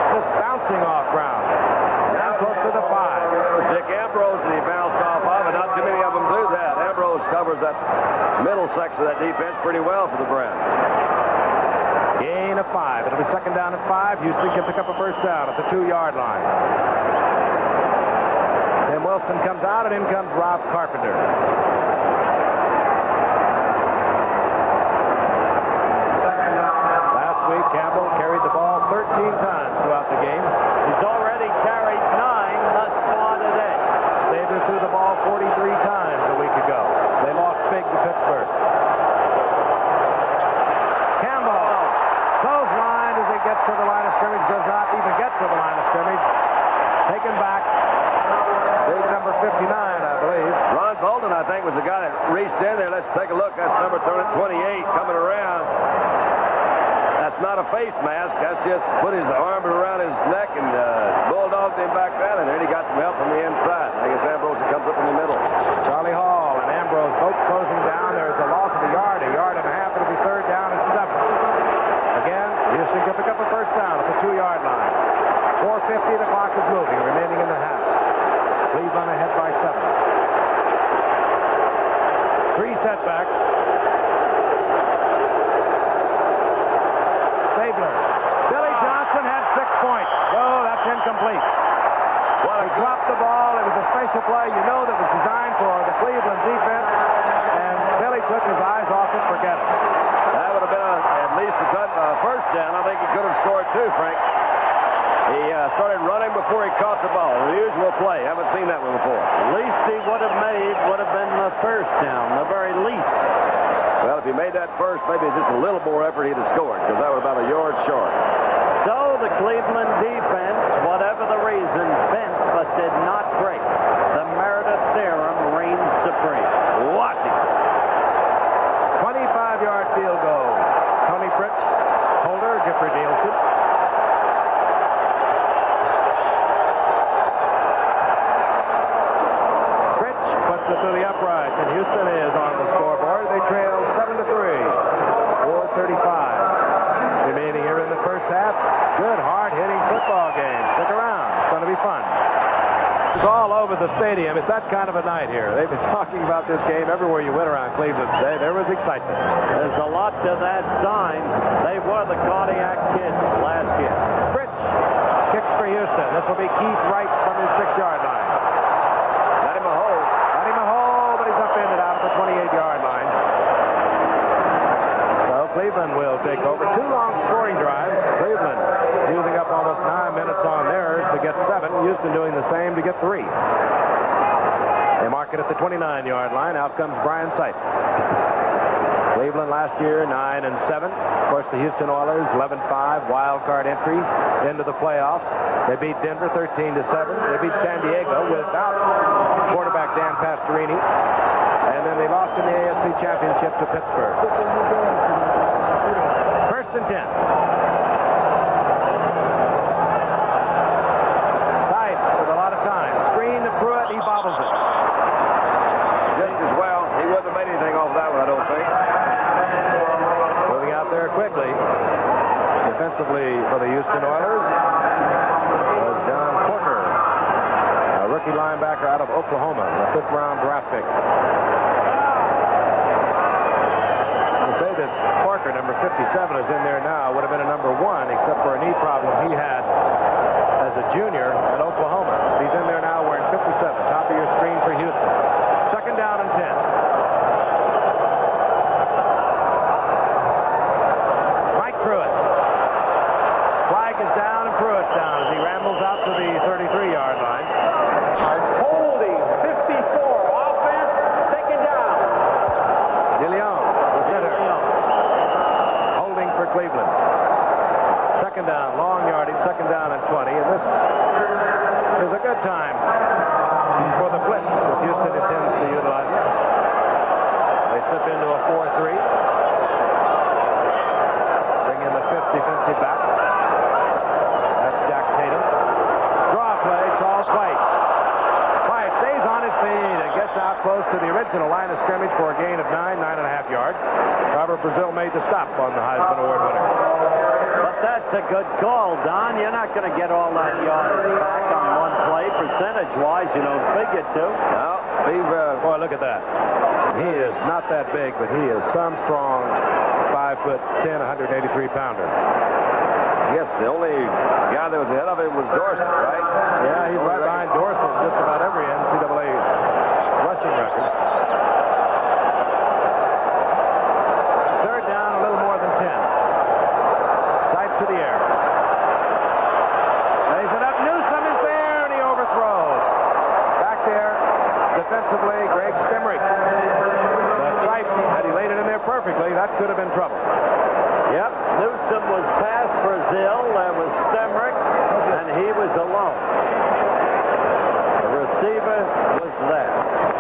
Just bouncing off grounds. Now close to the 5. It was Dick Ambrose that he bounced off of, and not too many of them do that. Ambrose covers that middle section of that defense pretty well for the Browns. Gain of 5. It'll be second down and 5. Houston can pick up a first down at the 2-yard line. Tim Wilson comes out, and in comes Rob Carpenter. Last week, Campbell carried the ball 13 times throughout the game. He's already carried 9 thus far today. Sabres threw the ball 43 times a week ago. They lost big to Pittsburgh. Campbell, clothesline as he gets to the line of scrimmage, does not even get to the line of scrimmage. Taken back. Big number 59, I believe. Ron Bolton, I think, was the guy that reached in there. Let's take a look. That's number 28 coming around. That's not a face mask. That's just put his arm around his neck and bulldogged him back down, and then he got some help from the inside. I think it's Ambrose that comes up in the middle. Charlie Hall and Ambrose both closing down. There's a loss of a yard and a half. It'll be third down and 7. Again, Houston can pick up a first down at the 2-yard line. 4:50, the clock is moving, remaining in the half. Cleveland ahead by 7. 3 setbacks. Stabler. Billy Johnson had 6 points. Oh, that's incomplete. Well, he dropped the ball. It was a special play. You know that was designed for the Cleveland defense. And Billy took his eyes off it. Forget it. That would have been at least a first down. I think he could have scored too, Frank. He started running before he caught the ball. An unusual play. Haven't seen that one before. Least he would have made would have been the first down, the very least. Well, if he made that first, maybe just a little more effort, he'd have scored, because that was about a yard short. So the Cleveland defense, whatever the reason, bent but did not break. The Meredith theorem reigns supreme. Washington. 25-yard field goal. Tony Fritz, Holder, Gifford Nielsen. Fritz puts it to the uprights, and Houston is on the scoreboard. They trail 7-3. 4:35 remaining here in the first half. Good, hard-hitting football game. Stick around. It's going to be fun. It's all over the stadium. It's that kind of a night here. They've been talking about this game everywhere you went around Cleveland today. There was excitement. There's a lot to that sign. They were the cardiac kids last year. Fritz kicks for Houston. This will be Keith Wright from his 6-yard line. Got him a hole. Got him a hole, but he's upended out of the 28-yard line. So Cleveland will take over. 2 long scoring drives. Cleveland using up almost 9 minutes on theirs to get 7. Houston doing the same to get 3. They mark it at the 29-yard line. Out comes Brian Sipe. Cleveland last year 9-7. Of course, the Houston Oilers 11-5 wild card entry into the playoffs. They beat Denver 13-7. They beat San Diego without quarterback Dan Pastorini, and then they lost in the AFC Championship to Pittsburgh. First and 10. Sipe with a lot of time. Screen to Pruitt. He bobbles it. Just as well. He wouldn't have made anything off that one, I don't think. Moving out there quickly. Defensively for the Houston Oilers was John Porter, a rookie linebacker out of Oklahoma, a 5th-round draft pick. I'll say this Parker, number 57, is in there now. Would have been a number 1, except for a knee problem he Cleveland. Second down, long yardage, second down and 20. And this is a good time for the blitz if Houston intends to utilize it. They slip into a 4-3. Bring in the fifth defensive back. That's Jack Tatum. Draw play, Charles White. White stays on his feet and gets out close to the original line of scrimmage for a gain of 9.5 yards. Robert Brazil made the stop on the Heisman Award winner. But that's a good call, Don. You're not going to get all that yardage back on one play. Percentage-wise, you don't figure to. No, Boy, look at that. He is not that big, but he is some strong 5'10", 183-pounder. yes, the only guy that was ahead of him was Dorsett, right? Yeah, he's right behind Dorsett, just about every NCAA rushing record. Third down, a little more than 10. Sight to the air. Lays it up. Newsome is there, and he overthrows. Back there, defensively, Greg Stemrick. But Sight, had he laid it in there perfectly, that could have been trouble. Yep, Newsome was past Brazil. There was Stemrick, and he was alone. The receiver was there.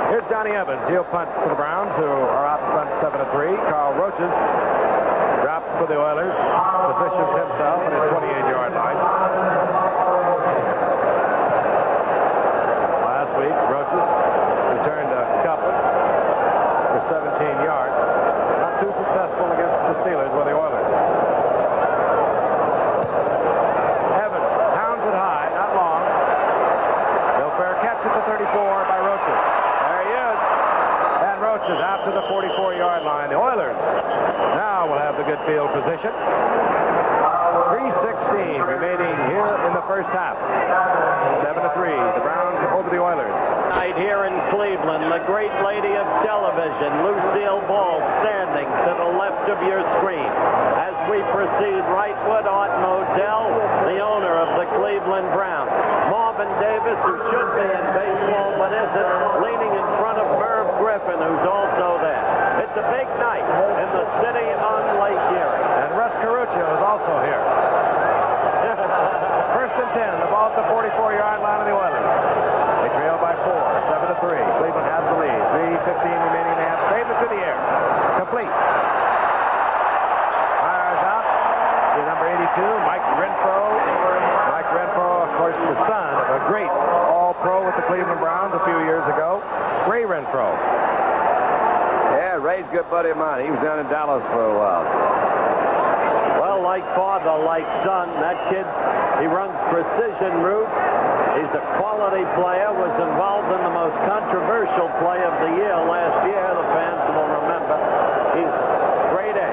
Here's Johnny Evans. He'll punt for the Browns, who are out in front 7-3. Carl Roaches drops for the Oilers, positions himself at his 28-yard line. Last week, Roaches returned a couple for 17 yards. Not too successful against the Steelers or the Oilers. Evans pounds it high, not long. No fair catch at the 34 by Roaches. There he is. And Roaches out to the 44-yard line. The Oilers now will have the good field position. 3:16 remaining here in the first half. 7-3. The Browns over the Oilers. Tonight here in Cleveland, the great lady of television, Lucille Ball, standing to the left of your screen. As we proceed rightward, Art Modell, the owner of the Cleveland Browns. Marvin Davis, who should be in baseball but isn't, leaning in front of Merv Griffin, who's also there. It's a big night in the city on Lake Erie. And Russ Caruccio is also here. First and 10, the ball at the 44-yard line of the Oilers. They trail by 4, 7-3. Cleveland has the lead. 3:15 remaining in the half. Save it to the air. Complete. Fires out to number 82, Mike Renfro. Mike Renfro, of course, the son of a great All-Pro with the Cleveland Browns a few years ago, Ray Renfro. Yeah, Ray's a good buddy of mine. He was down in Dallas for a while. Well, like father, like son, that he runs precision routes. He's a quality player, was involved in the most controversial play of the year last year. The fans will remember. He's grade A.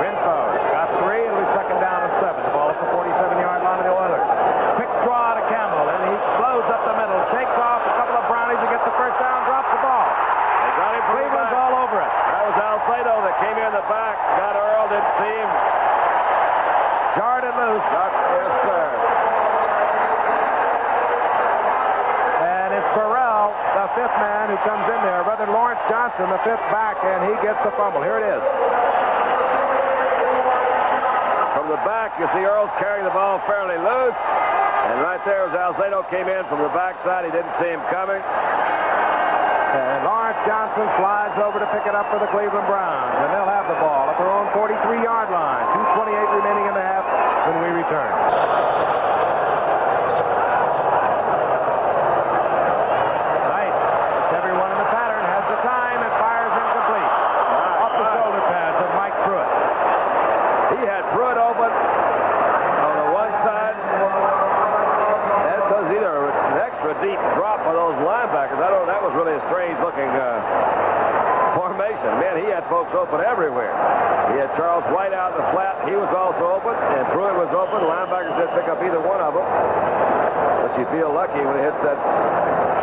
Renfro got 3, and we second down and 7. The ball at the 47-yard line of the Oilers. Quick draw to Campbell, and he explodes up the middle, shakes off a couple of Brownies to get the first down, drops the ball. They got him. Cleveland's all over it. That was Alfredo that came here in the back. Got Earl, didn't see him. Jarred it loose. Yes, sir. And it's Burrell, the fifth man, who comes in there. Brother Lawrence Johnson, the fifth back, and he gets the fumble. Here it is. From the back, you see Earl's carrying the ball fairly loose. And right there was Alzado came in from the backside. He didn't see him coming. And Lawrence Johnson slides over to pick it up for the Cleveland Browns. And they'll have the ball at their own 43-yard line. 2:28 remaining in the half when we return. Knight, it's everyone in the pattern, has the time, and fires incomplete. Off the shoulder pads of Mike Pruitt. He had Pruitt open on the one side. That was either an extra deep drop by those linebackers. I don't know. That was really a strange-looking formation. Man, he had folks open everywhere. He had Charles White out in the flat. He was also open, and Pruitt was open. Linebackers didn't pick up either one of them. But you feel lucky when it hits that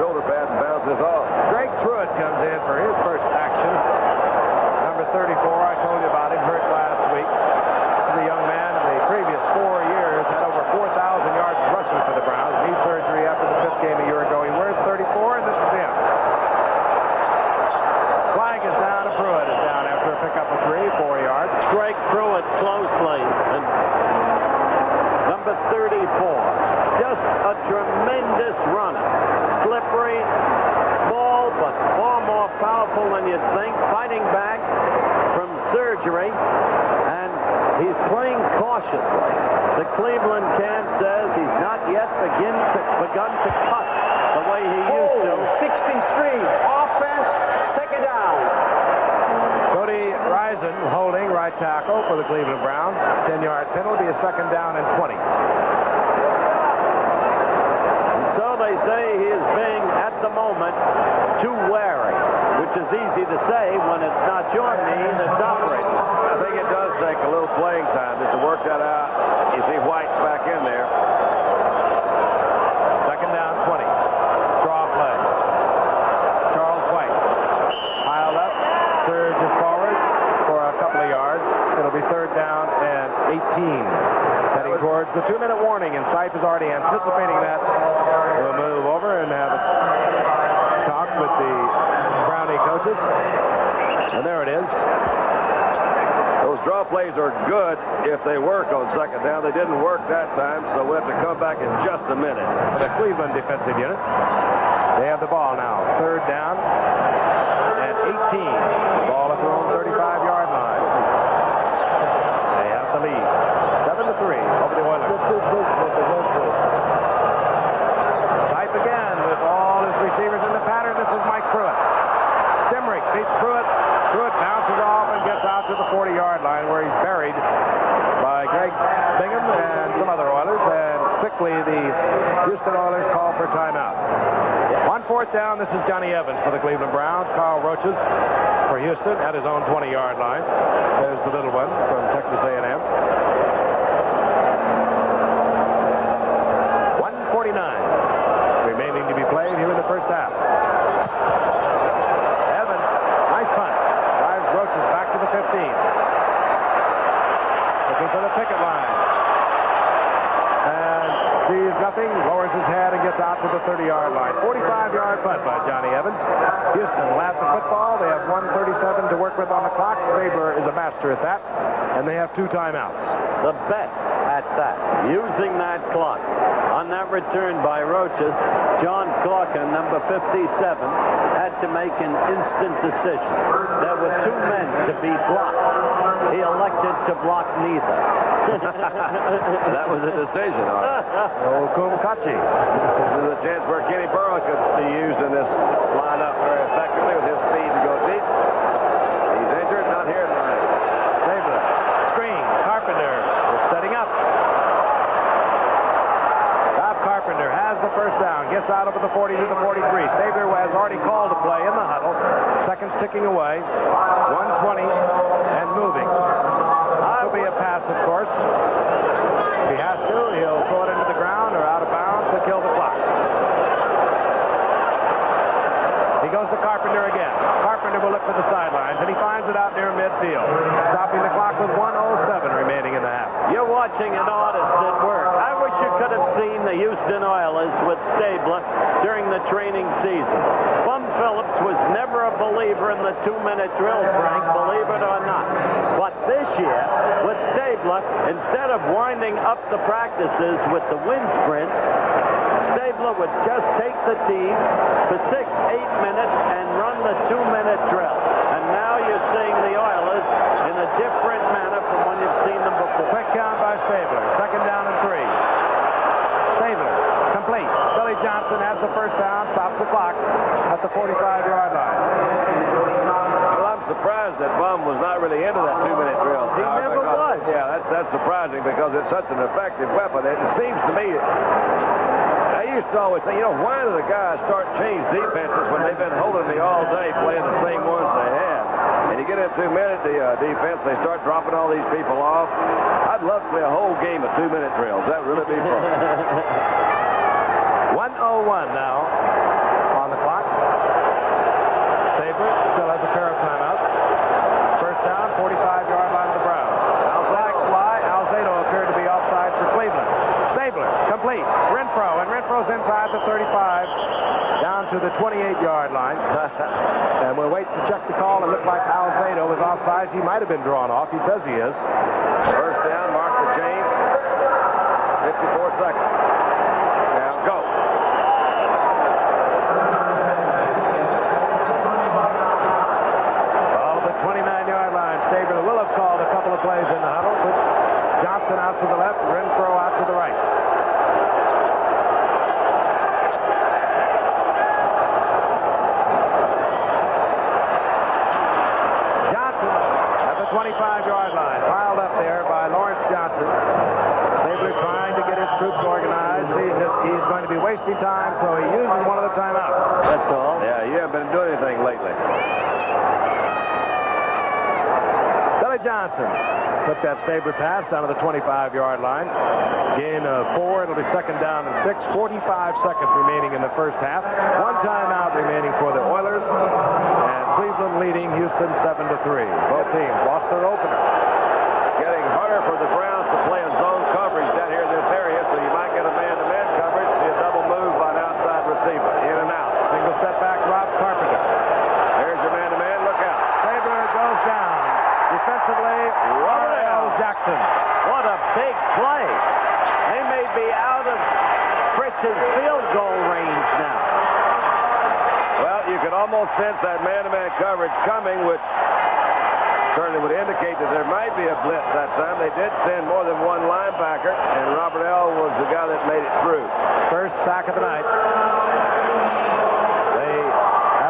shoulder pad and bounces off. Greg Pruitt comes in for his first action. Number 34, I told you about him, hurt last week. The young man in the previous 4 years had over 4,000 yards rushing for the Browns. Knee surgery after the 5th game a year ago. He wears 34, and this is him. Flag is down, and Pruitt is down after a pickup of 3, 4 yards. Greg Pruitt it closely. And number 34, just a tremendous runner. Slippery, small, but far more powerful than you'd think. Fighting back from surgery, and he's playing cautiously. The Cleveland camp says he's not yet begun to cut the way he used to. 63, offense, second down. Cody Risen holding right tackle for the Cleveland Browns. 10-yard penalty, a second down and 20. And so they say he is being, at the moment, too wary, which is easy to say when it's not your knee that's operating. I think it does take a little playing time just to work that out. You see White's back in there. Second down, 20. Draw play. Charles White piled up, surges forward for a couple of yards. It'll be third down and 18. Heading towards the 2-minute warning, and Sipe is already anticipating that. We'll move over and have a talk with the Brownie coaches. And there it is. Those draw plays are good if they work on second down. They didn't work that time, so we'll have to come back in just a minute. For the Cleveland defensive unit. They have the ball now. Third down and 18. The ball at their own 35-yard line. They have the lead. 7-3 over the Oilers. Type again with all his receivers in the pattern. This is Mike Pruitt. Stimrick beats Pruitt. Pruitt bounces off and gets out to the 40-yard line where he's buried by Greg Bingham and some other Oilers. And quickly the Houston Oilers call for timeout. On fourth down, this is Johnny Evans for the Cleveland Browns. Carl Roaches for Houston at his own 20-yard line. There's the little one from Texas A&M. 1:49 remaining to be played here in the first half. Evans, nice punt. Drives Roaches back to the 15. Looking for the picket line. And sees nothing, lowers his head and gets out to the 30-yard line. 45-yard punt by Johnny Evans. Houston will have the football. They have 1:37 to work with on the clock. Stabler is a master at that. And they have 2 timeouts. The best at that, using that clock. On that return by Roaches, John Corcoran, number 57, had to make an instant decision. There were 2 men to be blocked. He elected to block neither. That was a decision. Oh, Kumkachi. This is a chance where Kenny Burrow could be used in this lineup very effectively with his speed to go deep. He's injured, not here tonight. Stabler. Screen. Carpenter is setting up. Bob Carpenter has the first down. Gets out over the 40 to the 43. Stabler has already called a play in the huddle. Seconds ticking away. 1:20 and moving. This will be a pass, of course. If he has to, he'll throw it into the ground or out of bounds to kill the clock. He goes to Carpenter again. Carpenter will look for the sidelines, and he finds it out near midfield. Stopping the clock with 1:07 remaining in the half. You're watching an artist at work. I wish you could have seen the Houston Oilers with Stabler during the training season. Bum Phillips was never a believer in the 2-minute drill, Frank, believe it or not. But this year, with Stabler, instead of winding up the practices with the wind sprints, Stabler would just take the team for 6-8 minutes and run the 2-minute drill. And now you're seeing the Oilers in a different manner from when you've seen them before. Quick count by Stabler. Second down and 3. Stabler, complete. Billy Johnson has the first down, stops the clock at the 45-yard line. Well, I'm surprised that Bum was not really into that 2-minute drill. He never was. Yeah, that's surprising because it's such an effective weapon. It seems to me, I used to always say, why do the guys start change defenses when they've been holding me all day playing the same ones they have? And you get into 2-minute defense, they start dropping all these people off. I'd love to play a whole game of 2-minute drills. That would really be fun. 1:01 now on the clock. Stabler still has a pair of timeouts. First down, 45-yard line of the Browns. Flags fly. Alzado appeared to be offside for Cleveland. Stabler, complete. Renfro, and Renfro's inside the 35. Down to to the 28-yard line. And we'll wait to check the call. It looked like Alzado was offsides. He might have been drawn off. He says he is. First down, mark the chains. 54 seconds. Now go. Ball at the 29-yard line. Stabler will have called a couple of plays in the huddle. Puts Johnson out to the left, Renfro out to the right. Johnson at the 25-yard line. Piled up there by Lawrence Johnson. Stabler trying to get his troops organized. Sees that he's going to be wasting time, so he uses one of the timeouts. That's all. Yeah, you haven't been doing anything lately. Billy Johnson took that Stabler pass down to the 25-yard line. Gain of 4. It'll be second down and 6. 45 seconds remaining in the first half. One timeout remaining for the Oilers. And Cleveland leading Houston 7-3. Both teams lost their opener. Getting harder for the Browns to play in zone coverage down here in this area, so you might get a man-to-man coverage, see a double move by an outside receiver. In and out. Single setback, Rob Carpenter. There's your man-to-man. Look out. Stabler goes down. Defensively, Robert L. Jackson. What a big play. They may be out of Fritz's field goal range now. Well, you can almost sense that man-to-man coverage coming, which certainly would indicate that there might be a blitz that time. They did send more than one linebacker, and Robert L. was the guy that made it through. First sack of the night.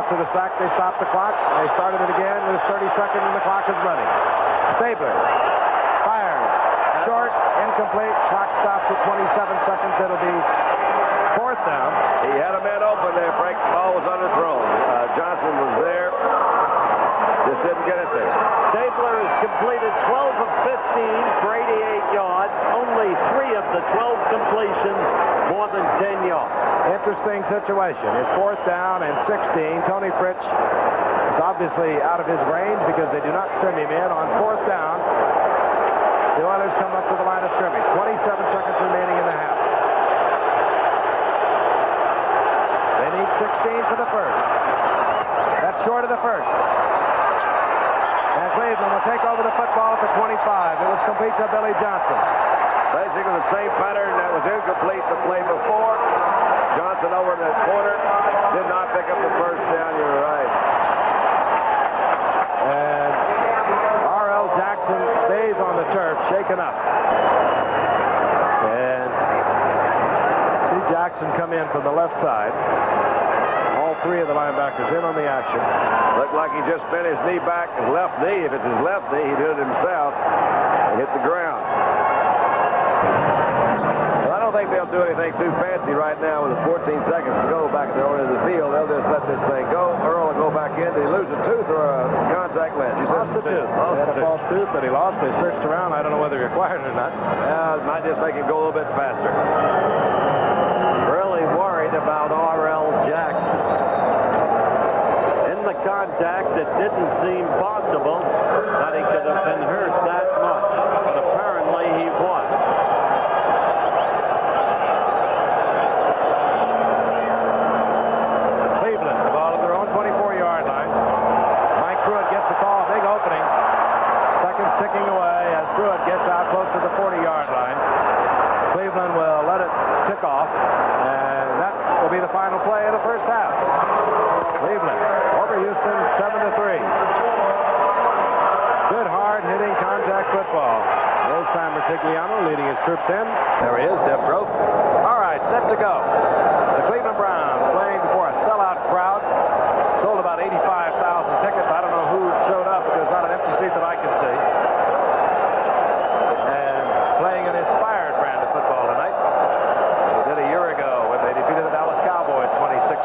After the sack, they stopped the clock. They started it again with 30 seconds, and the clock is running. Stabler fires. Short, incomplete. Clock stops at 27 seconds. It'll be fourth down. He had a man open there, Frank. The ball was underthrown. Johnson was there. Just didn't get it there. Stabler has completed 12 of 15 for 88 yards. Only 3 of the 12 completions more than 10 yards. Interesting situation. It's fourth down and 16. Tony Fritz is obviously out of his range because they do not send him in on fourth down. The Oilers come up to the line of scrimmage. 27 seconds remaining in the half. They need 16 for the first. That's short of the first. And Cleveland will take over the football at the 25. It was complete to Billy Johnson. Basically the same pattern that was incomplete the play before. Johnson over in the corner. Did not pick up the first down. You're right. And R.L. Jackson stays on the turf, shaken up. And see Jackson come in from the left side. All 3 of the linebackers in on the action. Looked like he just bent his knee back, his left knee. If it's his left knee, he did it himself and hit the ground. Well, I don't think they'll do anything too fancy right now with the 14 seconds to go back there into the field. They'll just let this thing go. Earl will go back in. Did he lose a tooth or a contact lens? He lost a tooth. He had a false tooth that he lost. They searched around. I don't know whether he acquired it or not. It might just make him go a little bit faster. Really worried about R.L. Jackson. In the contact, it didn't seem possible that he could have been hurt that much. But apparently he was. Cleveland, the ball at their own 24-yard line. Mike Pruitt gets the call. Big opening. Seconds ticking away as Pruitt gets out close to the 40-yard line. Cleveland will let it tick off. And that will be the final play of the first half. Cleveland over Houston 7-3. Good hard-hitting contact football. This time Retigliano leading his troops in. There he is, Deb Groth. All right, set to go. The Cleveland Browns playing before a sellout crowd. Sold about 85,000 tickets. I don't know who showed up, but there's not an empty seat that I can see. And playing an inspired brand of football tonight. They did a year ago when they defeated the Dallas Cowboys 26-7.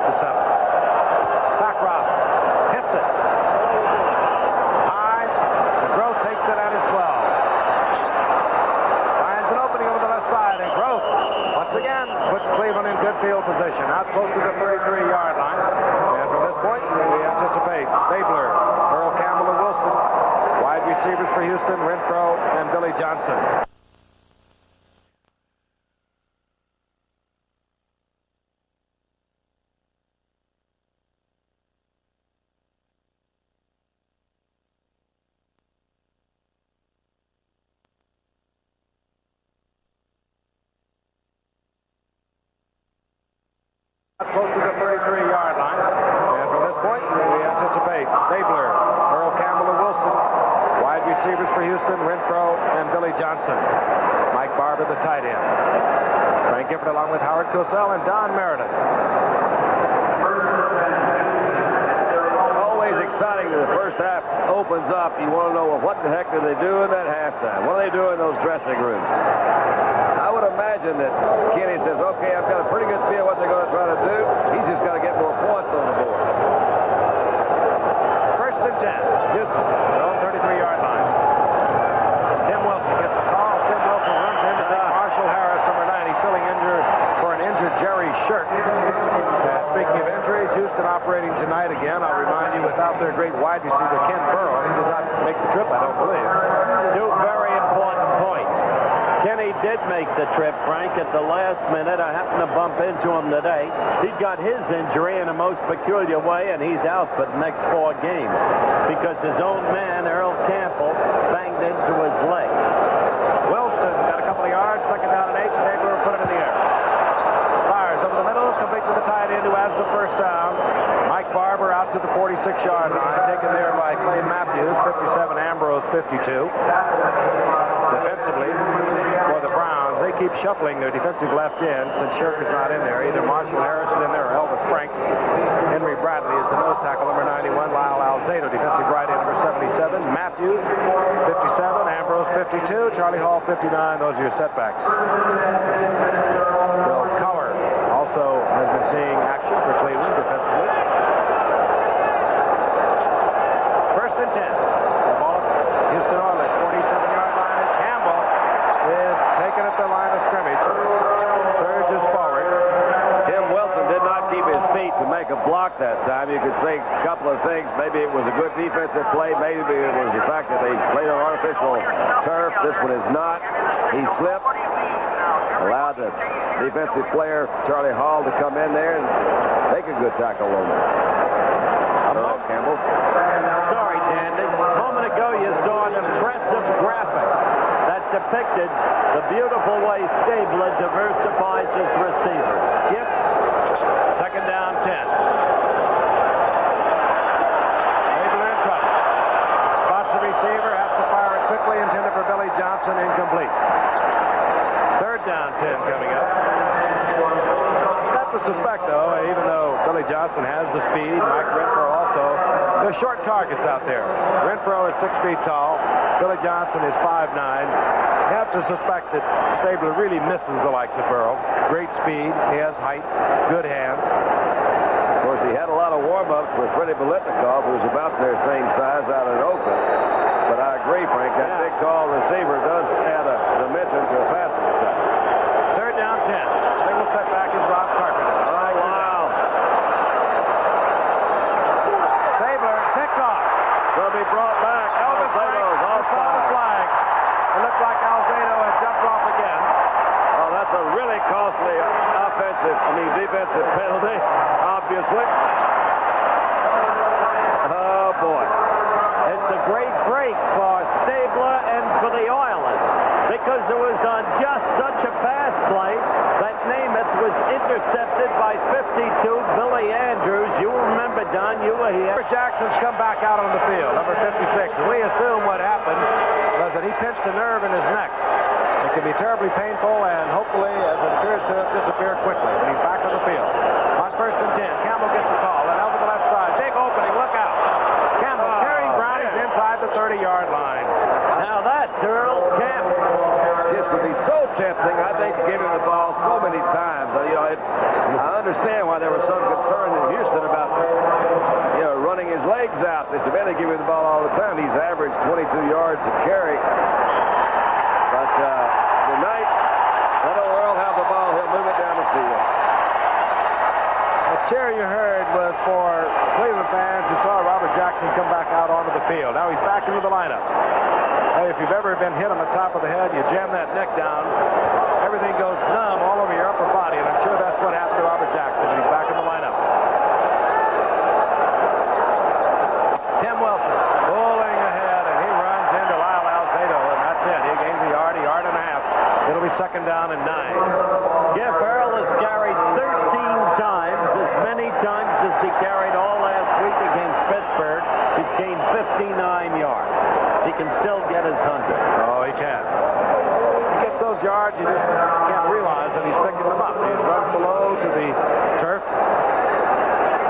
Backrop hits it. High. And Groth takes it at his 12. Finds an opening over the left side, and Groth once again puts Cleveland in good field position. Out close to the 33-yard line. And from this point, we anticipate Stabler, Earl Campbell, and Wilson. Wide receivers for Houston, Renfro, and Billy Johnson. Close to the 33-yard line. And from this point, we anticipate Stabler, Earl Campbell, and Wilson. Wide receivers for Houston, Renfro and Billy Johnson. Mike Barber, the tight end. Frank Gifford along with Howard Cosell and Don Meredith. Always exciting when the first half opens up. You want to know, well, what the heck do they do in that halftime? What do they do in those dressing rooms? I would imagine that Kenny says, okay, I've got a pretty good feel what they're going to try to do. He's just got to get more points on the board. First and 10. Houston, their own 33-yard line. Tim Wilson gets a call. Tim Wilson runs into Marshall Harris, number 90, filling injured for an injured Jerry Shirt. And speaking of injuries, Houston operating tonight again. I'll remind you, without their great wide receiver, Ken Burrow, he did not make the trip, I don't believe. Two very important points. Kenny did make the trip, Frank, at the last minute. I happened to bump into him today. He got his injury in a most peculiar way, and he's out for the next 4 games because his own man, Earl Campbell, banged into his leg. Wilson got a couple of yards, second down and 8. Stabler put it in the air. Fires over the middle, complete to the tight end who has the first down. Mike Barber out to the 46-yard line, taken there by Clay Matthews, 57, Ambrose, 52. Defensively, for the Browns, they keep shuffling their defensive left end since Shirker's not in there. Either Marshall Harrison in there or Elvis Franks. Henry Bradley is the nose tackle, number 91. Lyle Alzado, defensive right end, number 77. Matthews, 57. Ambrose, 52. Charlie Hall, 59. Those are your setbacks. Bill Collar also has been seeing action for Cleveland defensively. First and 10. The ball at Houston Oilers, 47-yard line. And Campbell is taken at the line of scrimmage. Surges forward. Tim Wilson did not keep his feet to make a block that time. You could say a couple of things. Maybe it was a good defensive play. Maybe it was the fact that they played on artificial turf. This one is not. He slipped. Allowed the defensive player, Charlie Hall, to come in there and make a good tackle on him. Campbell. Sorry, Dandy. A moment ago, you saw an impressive graphic that depicted the beautiful way Stabler diversifies his receivers. Skip. Second down, 10. Stabler in trouble. Spots the receiver, has to fire it quickly, intended for Billy Johnson, incomplete. Third down, 10 coming up. Not to suspect, though, even though Billy Johnson has the speed, Mike Renfro also, there's short targets out there. Renfro is 6 feet tall. Billy Johnson is 5'9". You have to suspect that Stabler really misses the likes of Burrow. Great speed. He has height. Good hands. Of course, he had a lot of warm-ups with Freddie Biletnikoff, who's about their same size out in Oakland. But I agree, Frank, that big, tall receiver does add a dimension to a passing attack. Third down, 10. Single setback is Rob Carpenter. Oh, wow. Stabler picked off. Will be brought back. Elvis Franks saw the flag. It looked like Alzado had jumped off again. Oh, that's a really costly defensive penalty, obviously. Oh, boy. It's a great break for Stabler and for the Oilers because it was on just such a pass play that Namath was intercepted by 52 Billy Andrews. You remember, Don, you were here. Jackson's come back out on the field, number 56. And we assume what happened was that he pinched a nerve in his neck. It can be terribly painful, and hopefully, as it appears to disappear quickly. But he's back on the field. On first and 10, Campbell gets the call, and over the left side, big opening, look out. Campbell carrying Brownies inside the 30-yard line. Now that's Earl Campbell. This would be so tempting, I think, to give him the ball so many times. I understand why there was some concern in Houston about, running his legs out. They said, man, they give him the ball all the time. He's averaged 22 yards a carry. But tonight, let old Earl have the ball. He'll move it down the field. The cheer you heard was for Cleveland fans who saw Robert Jackson come back out onto the field. Now he's back into the lineup. Hey, if you've ever been hit on the top of the head, you jam that neck down, everything goes numb all over your upper body, and I'm sure that's what happened to Robert Jackson. He's back in the lineup. Tim Wilson pulling ahead, and he runs into Lyle Alzado, and that's it. He gains a yard and a half. It'll be second down and 9. Jeff Earl has carried 13 times yards. He can still get his 100. Oh, he can. He gets those yards, you just can't realize that he's picking them up. He's run so low to the turf.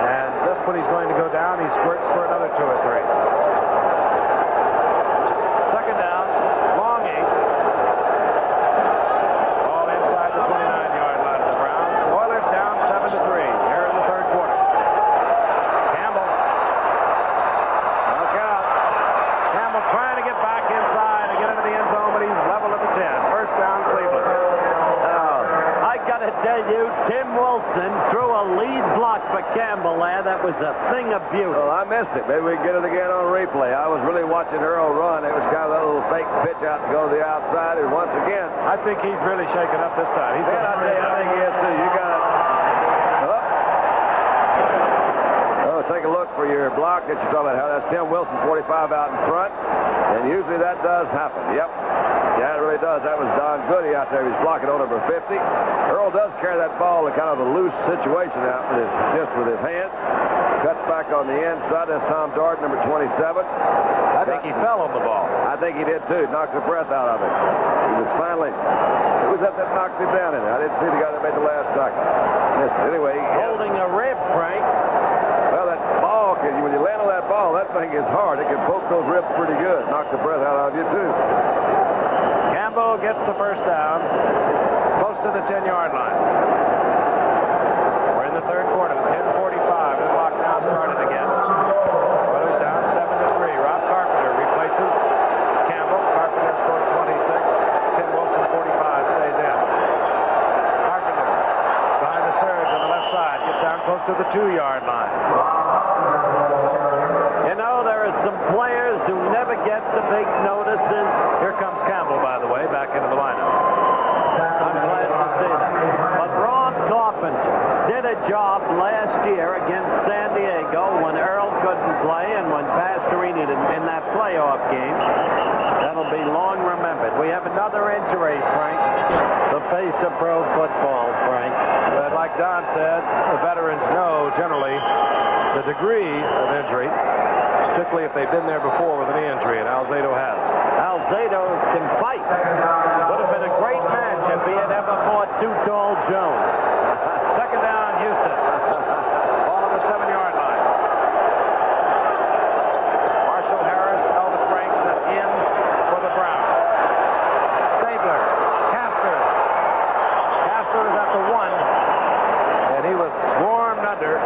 And just when he's going to go down, he squirts for another 2 or 3. Second down, long 8. All inside the 29-yard line of the Browns. The Oilers down 7-3 here in the third quarter. Campbell. Look out. Campbell trying to get back inside and get into the end zone, but he's level at the 10. First down, Cleveland. I got to tell you, Tim Wilson threw a lead block for Campbell there. That was a thing of beauty. Well, I missed it. Maybe we can get it again on replay. I was really watching Earl run. It was kind of a little fake pitch out to go to the outside. And once again, I think he's really shaken up this time. He's I think he is too. You got it. Oh, take a look for your block that you're talking about. How that's Tim Wilson, 45 out in front. And usually that does happen. Yep. Yeah, it really does. That was Don Goody out there. He's blocking on number 50. Earl does carry that ball in kind of a loose situation out with just with his hand. Cuts back on the inside. That's Tom Dart, number 27. I think he fell on the ball. I think he did too. Knocked the breath out of him. He was finally. Who was that knocked him down in there? I didn't see the guy that made the last tackle. Anyway, Holding a rib, Frank. well, that ball, when you land on that ball, that thing is hard. It can poke those ribs pretty good. Knock the breath out of you too. Campbell gets the first down, close to the 10-yard line. We're in the third quarter, 10:45. The clock now started again. Oilers down 7-3. Rob Carpenter replaces Campbell. Carpenter scores 26. Tim Wilson, 45, stays in. Carpenter behind the surge on the left side, gets down close to the 2-yard line. You know, there are some players who never get the big notices. Here comes Campbell, by the way, back into the lineup. I'm glad to see that. But Ron Carpenter did a job last year against San Diego when Earl couldn't play and when Pastorini didn't in that playoff game. That'll be long remembered. We have another injury, Frank. The face of pro football, Frank. But like Don said, the veterans know generally the degree of injury, particularly if they've been there before with an knee injury, and Alzado has. Alzado can fight. Would have been a great match if he had ever fought Too Tall Jones. Second down, Houston. Ball on the 7-yard line. Marshall Harris, Elvis Franks, and in for the Browns. Stabler, Castor. Castor is at the 1, and he was swarmed under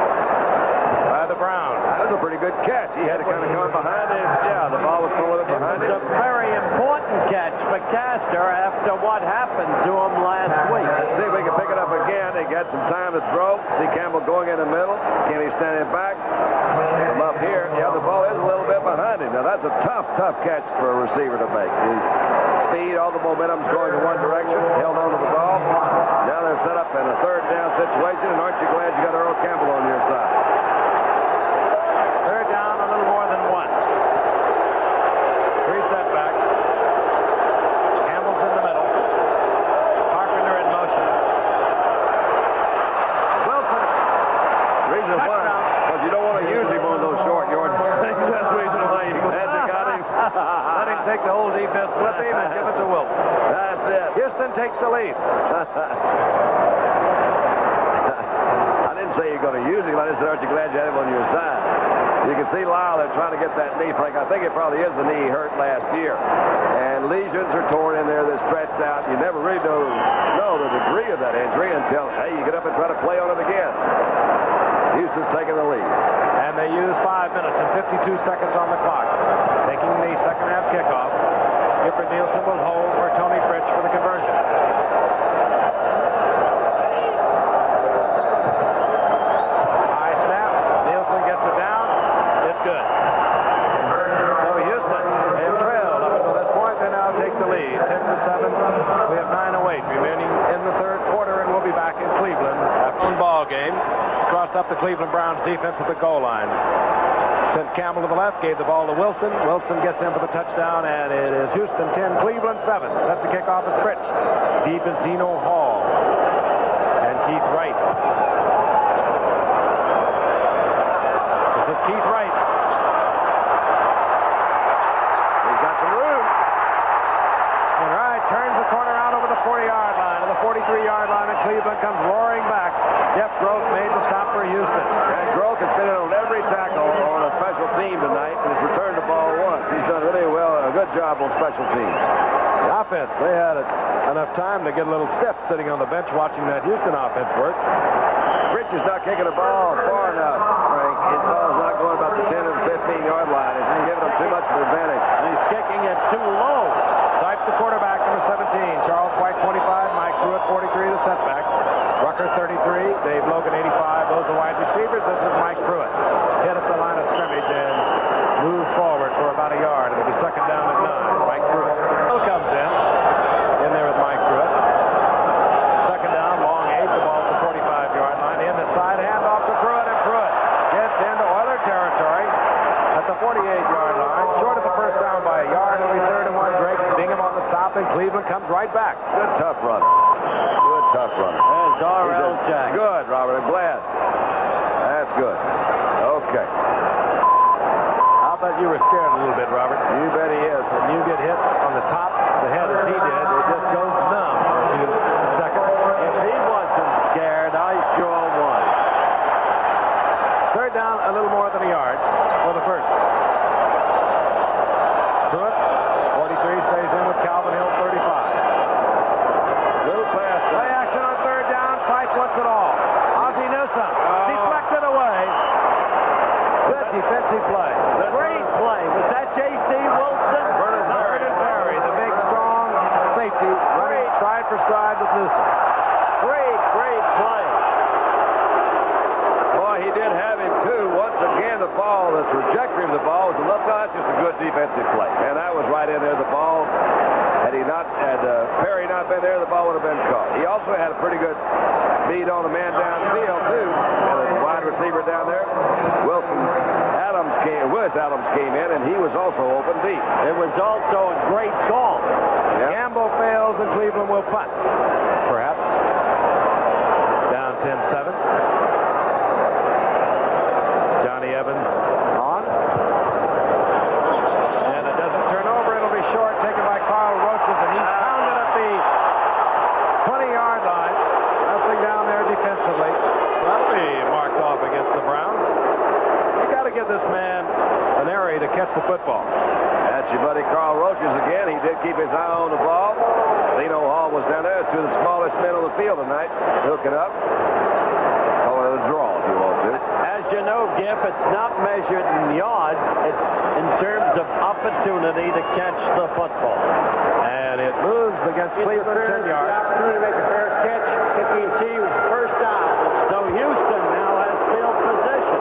by the Browns. That was a pretty good catch. He had to kind of come behind him. Yeah, the ball was thrown up behind him. It's a very important catch for Castor after what happened to him last week. Let's see if we can pick it up again. They got some time to throw. See Campbell going in the middle. Kenny standing back. From up here. Yeah, the ball is a little bit behind him. Now, that's a tough catch for a receiver to make. His speed, all the momentum's going in one direction. Held on to the ball. Now they're set up in a third down situation, and aren't you glad you got Earl Campbell on your side? Third down, a little more than 1. 3 setbacks. Campbell's in the middle. Carpenter in motion. Wilson. Reason why, because you don't want to use him on those short yards. That's the reason why you glad you got him. Let him take the whole defense with him and give it to Wilson. That's it. Houston takes the lead. I didn't say you're going to use him. I just said, aren't you glad you had him on your side? You can see Lyle, they're trying to get that knee, Frank. I think it probably is the knee he hurt last year. And lesions are torn in there. They're stretched out. You never really know the degree of that injury until, hey, you get up and try to play on it again. Houston's taking the lead. And they use 5 minutes and 52 seconds on the clock. Taking the second half kickoff. Gifford Nielsen will hold for Tony Fritsch for the conversion. High snap. Nielsen gets it down. It's good. So Houston, they have trailed up until this point. They now take the lead. 10-7. We have 9:08 remaining in the third quarter, and we'll be back in Cleveland. After one ball game. Crossed up the Cleveland Browns defense at the goal line. Sent Campbell to the left, gave the ball to Wilson. Wilson gets in for the touchdown, and it is Houston 10, Cleveland 7. Set to kick off is Fritsch. Deep is Dino Hall. And Keith Wright. This is Keith Wright. the corner out over the 40-yard line. To the 43-yard line, and Cleveland comes roaring back. Jeff Groth made the stop for Houston. And Groth has been in on every tackle on a special team tonight and has returned the ball once. He's done really well, a good job on special teams. The offense, they had enough time to get a little stiff sitting on the bench watching that Houston offense work. Rich is not kicking the ball far enough, Frank. His ball's not going about the 10 and 15-yard line. It's giving him too much of an advantage. And he's kicking it too low. Sipe, the quarterback, number 17. Charles White, 25. Mike Pruitt, 43, the setbacks. Rucker, 33. Dave Logan, 85. Those are wide receivers. This is Mike Pruitt. Hit at the line of scrimmage and moves forward for about a yard. It'll be second down and 9. Mike Pruitt. Hill comes in there with Mike Pruitt. Second down, long 8. The ball at the 45-yard line. In the side handoff to Pruitt, and Pruitt gets into Oiler territory at the 48-yard line. Short of the first down by a yard. It'll be third and 1. Drake Bingham on the stop, and Cleveland comes right back. Good tough runner. Good tough runner. There's R.L. Jack. Good, Robert. I'm glad. That's good. Okay. I'll bet you were scared a little bit, Robert. You bet he is. When you get hit on the top of the head as he did, it just goes numb for a few seconds. If he wasn't scared, I sure was. Third down, a little more than a yard for the first. Pruitt, 43, stays in with Calvin Hill, 35. Little pass. Play action on third down. Fife wants it all. Ozzie Newsome deflected away. Good defensive play. Great play. Was that J.C. Wilson? Vernon Perry, the big, strong safety, running stride for stride with Newsome. Great play. Boy, he did have him, too. Once again, the ball, the trajectory of the ball was a little, that's just a good defensive play. And that was right in there. The ball, had Perry not been there, the ball would have been caught. He also had a pretty good beat on the man downfield, too. And a wide receiver down there. Willis Adams came in, and he was also open deep. It was also a great call. Gamble fails, and Cleveland will punt. Perhaps. Down 10-7. Johnny Evans on. And it doesn't turn over. It'll be short, taken by Carl Roaches, and he's pounded at the 20-yard line. Wrestling down there defensively. That'll be marked off against the Browns. You got to give this man an area to catch the football. That's your buddy Carl Roaches again. He did keep his eye on the ball. Lino Hall was down there. It's two of the smallest men on the field tonight. Hook it up. Call it a draw if you want to. As you know, Giff, it's not measured in yards. It's in terms of opportunity to catch the football. And it moves against Cleveland 10 yards. Opportunity to make a fair catch. 15T with the first down. So Houston now has field position.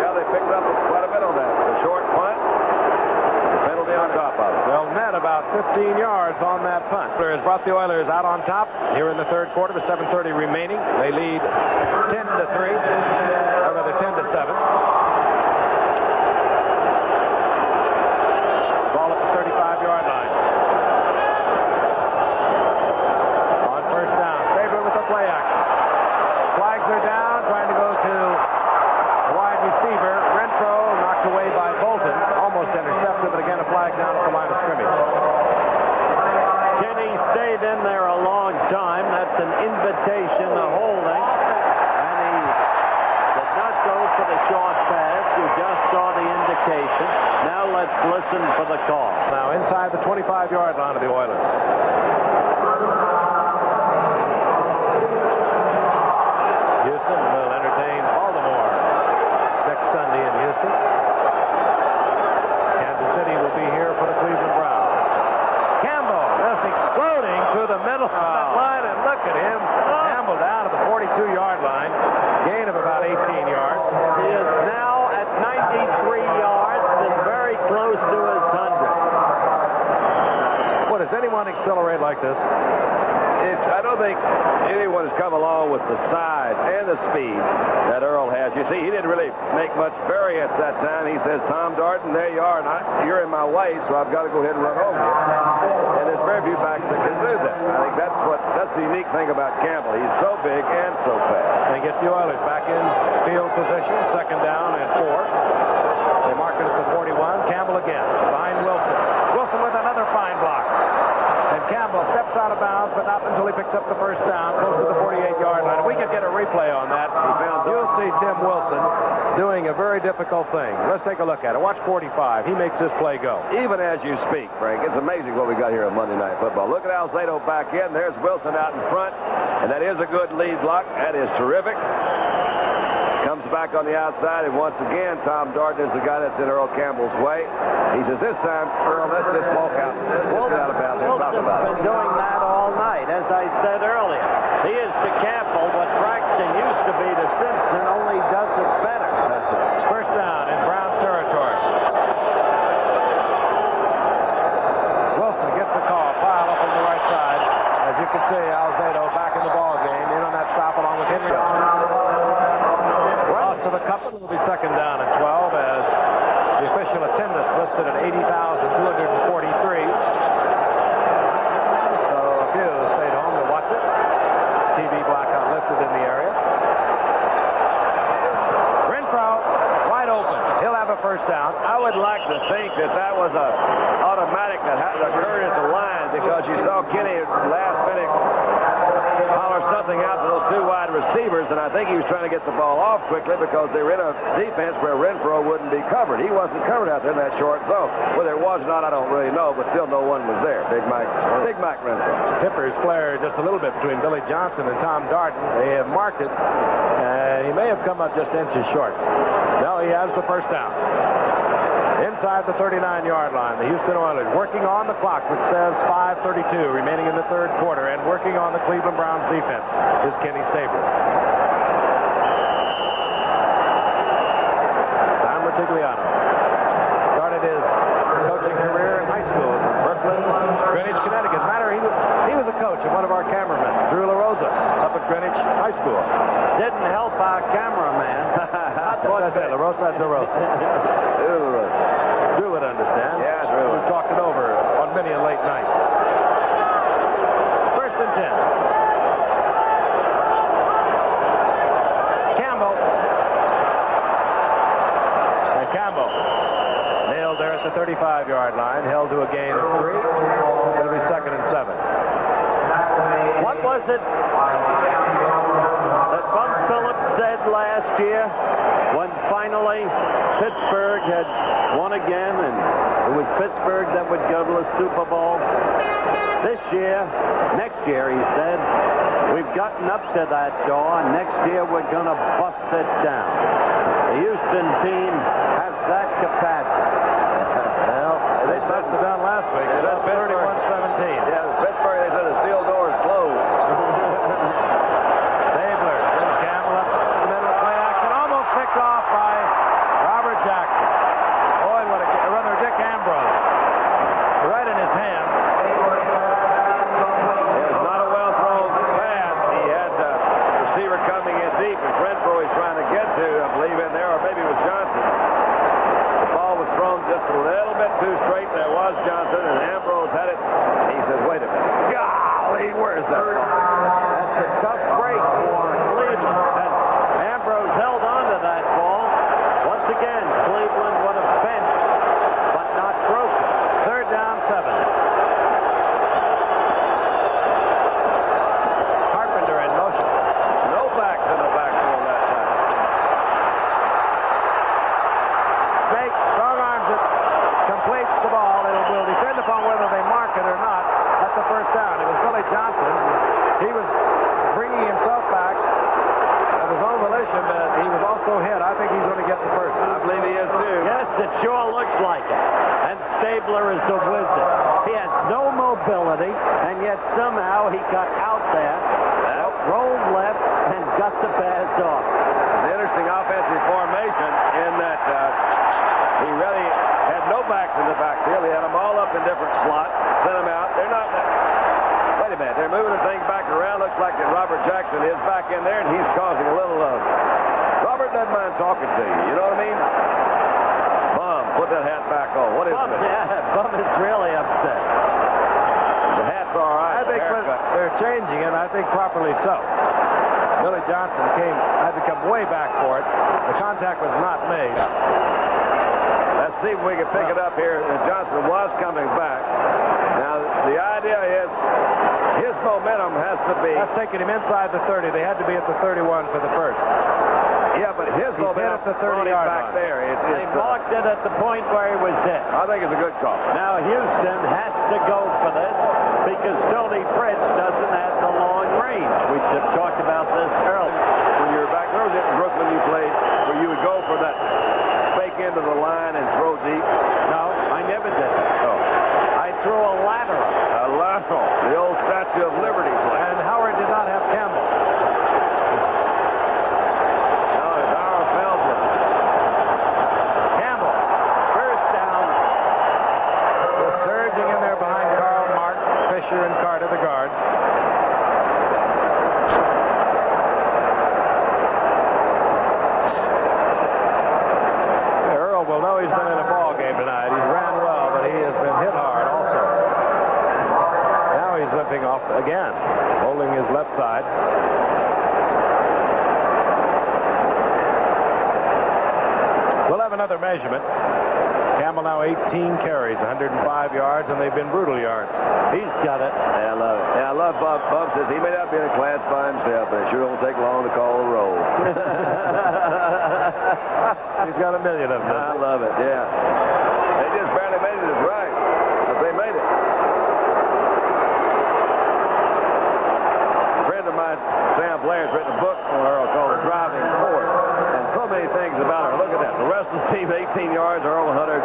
Yeah, they picked up quite a bit on that. The short punt. The penalty on top of it. They'll net about 15 yards on that punt. Has brought the Oilers out on top here in the third quarter with 7:30 remaining. They lead 10-3, or rather 10-7. Ball at the 35-yard line. On first down, Stabler with the play action. Flags are down, trying to go to the wide receiver. Renfro knocked away by Bolton, almost intercepted, but again a flag down at the line of scrimmage. Kenny stayed in there a long time. That's an invitation, a holding. And he did not go for the short pass. You just saw the indication. Now let's listen for the call. Now inside the 25-yard line of the Oilers. Houston will entertain Baltimore next Sunday in Houston. Kansas City will be here for the Cleveland Browns. Campbell just exploding through the middle of that line, and look at him. Campbell down to the 42-yard line. Gain of about 18 yards. He is now at 93 yards and very close to his 100. What, does anyone accelerate like this? I don't think anyone has come along with the size and the speed that Earl has. You see, he didn't really make much variance that time. He says, Tom Darton, there you are, and you're in my way, so I've got to go ahead and run over you. And there's very few backs that can do that. I think that's the unique thing about Campbell. He's so big and so fast. And gets the Oilers back in field position, second down and 4. They mark it at the 41. Campbell again, behind Wilson. Wilson with another fine block. And Campbell steps out of bounds, but not until he picks up the first down, close to the 48-yard line. If we could get a replay on that, you'll see Tim Wilson doing a very difficult thing. Let's take a look at it. Watch 45. He makes this play go. Even as you speak, Frank, it's amazing what we got here on Monday Night Football. Look at Alzado back in. There's Wilson out in front, and that is a good lead block. That is terrific. Comes back on the outside, and once again, Tom Darden is the guy that's in Earl Campbell's way. He says, this time, Earl, let's just walk out. Let's just get out of bounds. Wilson's been doing that all night, as I said earlier. He is to Campbell what Braxton used to be to Simpson, only does it better. First down in Browns territory. Wilson gets the call. Pile up on the right side. As you can see, Alzado back in the ball game. In on that stop along with Henry. Loss of a couple. It will be second down and 12 as the official attendance listed at 80,243. So a few stayed home to watch it. TV blackout lifted in the area. Renfro wide open. He'll have a first down. I would like to think that that was a automatic that occurred at the line because you saw Kenny last minute holler something out to those two wide receivers, and I think he was trying to get the ball off quickly because they were in a defense where Renfro wouldn't be covered. He wasn't covered out there in that short zone. Whether it was or not, I don't really know, but still no one was there. Big Mike Renfro. Tippers flared just a little bit between Billy Johnson and Tom Darden. They have marked it, and he may have come up just inches short. No, he has the first down. Inside the 39-yard line, the Houston Oilers working on the clock, which says 5:32 remaining in the third quarter, and working on the Cleveland Browns defense is Kenny Stabler. Sam Rutigliano started his coaching career in high school in Brooklyn, Greenwich, Connecticut. Matter, he was a coach and one of our cameramen, Drew LaRosa, up at Greenwich High School. Didn't help our cameraman. What I said, LaRosa. Drew would understand. Yeah, Drew. We've talked it over on many a late night. First and 10. Campbell. And Campbell nailed there at the 35-yard line, held to a gain of 3. It'll be second and 7. What was it that Bum Phillips said last year when finally Pittsburgh had won again, and it was Pittsburgh that would go to the Super Bowl? Next year, he said, we've gotten up to that door, and next year we're going to bust it down. The Houston team has that capacity. Well, they busted it down last week. So that's 31-17. Yeah, Pittsburgh, they said the steel door is closed. Stabler brings Campbell up to the middle of play action. Almost picked off by Robert Jackson. Boy, what a runner, Dick Ambrose. Right in his hands. It was not a well-thrown pass. He had the receiver coming in deep, as Renfro is trying to get to, I believe, in there, or maybe it was Johnson. The ball was thrown just a little bit too straight. There was Johnson, and Ambrose had it. He says, wait a minute. Golly, where's that ball? That's a tough break for Cleveland. And Ambrose held on to that ball. Once again, Cleveland would have benched, but not broken. Third down, 7. Carpenter in motion. No backs in the backfield that time. Jake strong arms it, completes the ball. It will depend upon whether they mark it or not at the first down. It was Billy Johnson. He was bringing himself back of his own volition, but he was also hit. I think he's going to get the first. I believe he is too. Yes, it sure looks like it. And Stabler is a wizard. He has no mobility, and yet somehow he got out there, rolled left, and got the pass off. An interesting offensive formation in that he really had no backs in the backfield. He had them all up in different slots, sent them out. They're not... Wait a minute. They're moving the thing back around. Looks like that Robert Jackson is back in there, and he's causing a little... Robert doesn't mind talking to you. You know what I mean? Bum, put that hat back on. What is Bum, it? yeah, Bum is really upset. The hat's all right. I think they're changing it, I think properly so. Billy Johnson had to come way back for it. The contact was not made. That's see if we can pick it up here. Johnson was coming back. Now, the idea is his momentum has to be... That's taking him inside the 30. They had to be at the 31 for the first. Yeah, but his momentum at the 30-yard back line. there. They marked it at the point where he was hit. I think it's a good call. Now, Houston has to go for this because Tony Fritz doesn't have the long range. We talked about this earlier. When you were back, where was it in Brooklyn you played, where you would go for that fake into the line and throw deep? No, I never did that. Oh. I threw a lateral. A lateral. The old Statue of Liberty play. And Howard did not have Campbell. No, it's Howard Feldman. Campbell. First down. Was surging in there behind Carl, Mark, Fisher, and Carter, the guards. Earl will know he's been in a ball game tonight. He's ran well, but he has been hit hard also. Now he's limping off again, holding his left side. We'll have another measurement. Campbell now 18 carries, 105 yards, and they've been brutal yards. He's got it. Yeah, I love it. Yeah, I love Bub. Bub says he may not be in a class by himself, but it sure don't take long to call a roll. He's got a million of them. I love it, yeah. They just barely made it as right, but they made it. A friend of mine, Sam Blair, has written a book on Earl called The Driving Force. And so many things about her. Look at that. The rest of the team, 18 yards, Earl 105.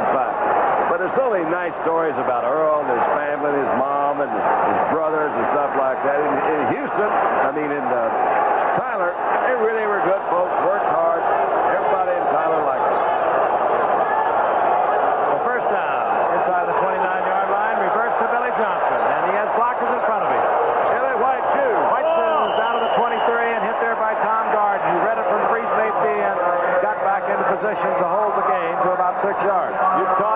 But there's so many nice stories about Earl and his family, and his mom, and his brothers and stuff like that. In Houston, in Tyler, they really were good folks, worked hard. Everybody in Tyler liked it. The first down, inside the 29-yard line, reverse to Billy Johnson, and he has blockers in front of him. Billy White shoes. White shoes down to the 23 and hit there by Tom Garden. He read it from free safety and got back into position to hold the game to about 6 yards.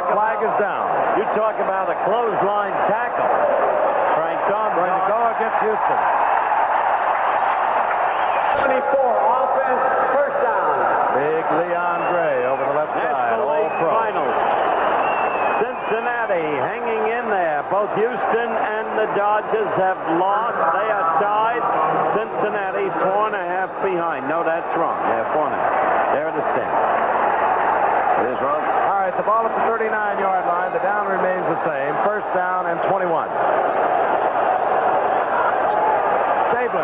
Flag is down. You talk about a clothesline tackle. Frank Tom Going to go against Houston. 74, offense, first down. Big Leon Gray over the left side. National All League pro. Finals. Cincinnati hanging in there. Both Houston and the Dodgers have lost. They are tied. Cincinnati 4.5 behind. No, that's wrong. They're 4.5. There it stands. It is wrong. All right, the ball at the 39-yard line. The down remains the same. First down and 21. Stabler.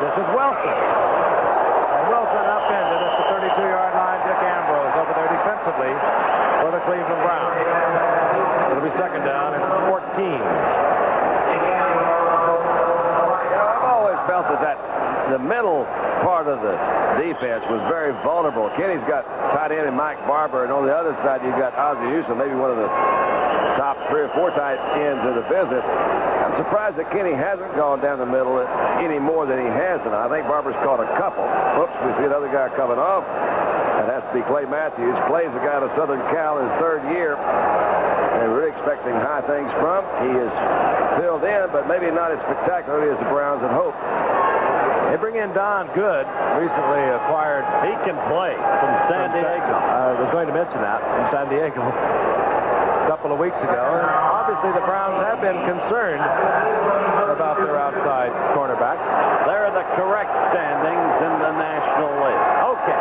This is Wilson. And Wilson upended at the 32-yard line. Dick Ambrose over there defensively for the Cleveland Browns. It'll be second down and 14. I've always felt that the middle part of the defense was very vulnerable. Kenny's got tight end and Mike Barber, and on the other side you've got Ozzie Newsome, maybe one of the top 3 or 4 tight ends in the business. I'm surprised that Kenny hasn't gone down the middle any more than he has tonight. I think Barber's caught a couple. Whoops, we see another guy coming off. That has to be Clay Matthews. Clay's a guy out of Southern Cal in his 3rd year. And we're expecting high things from. He is filled in, but maybe not as spectacularly as the Browns had hoped. They bring in Don Good, recently acquired. He can play from San Diego. I was going to mention that from San Diego a couple of weeks ago. And obviously, the Browns have been concerned about their outside cornerbacks. There are the correct standings in the National League. Okay.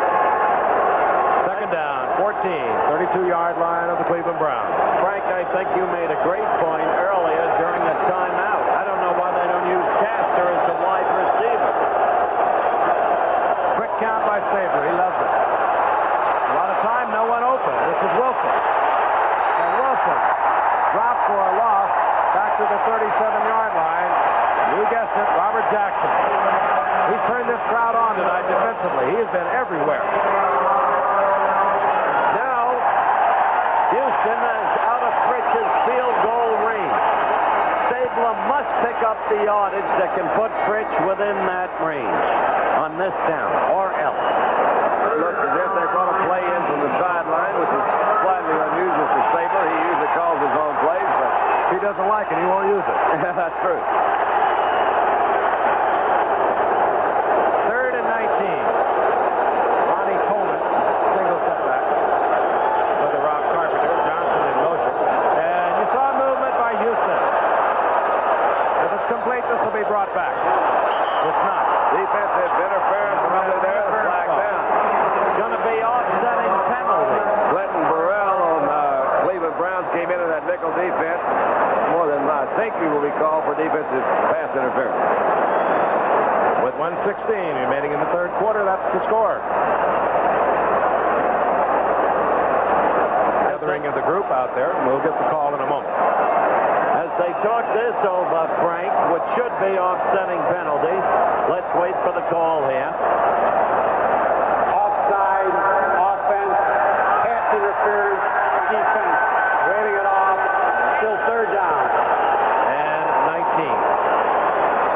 Second down, 14, 32-yard line of the Cleveland Browns. Frank, I think you made a great point earlier during the timeout. I don't know why they don't use Castor as a wide receiver. Quick count by Stabler. He loves it. A lot of time, no one open. This is Wilson. And Wilson dropped for a loss back to the 37-yard line. You guessed it, Robert Jackson. He's turned this crowd on tonight defensively. He has been everywhere. Now, Houston is out of Fritz's field goal range. Stabler must pick up the yardage that can put Fritz within that range on this down, or else. It looks as if they brought a play in from the sideline, which is slightly unusual for Stabler. He usually calls his own plays, but If he doesn't like it, he won't use it. that's true. 3rd and 19. Ronnie Coleman, single setback for the Rockets. complete. This will be brought back. It's not. Defensive interference probably there. Flag down. It's going to be offsetting penalties. Clinton Burrell on Cleveland Browns came into that nickel defense. More than I think he will be called for defensive pass interference. With 1:16 remaining in the third quarter, that's the score. Gathering of the group out there, and we'll get the call in a moment. As they talk this over, Frank, which should be offsetting penalties, let's wait for the call here. Offside, offense, pass interference, defense. Waving it off till third down. And 19.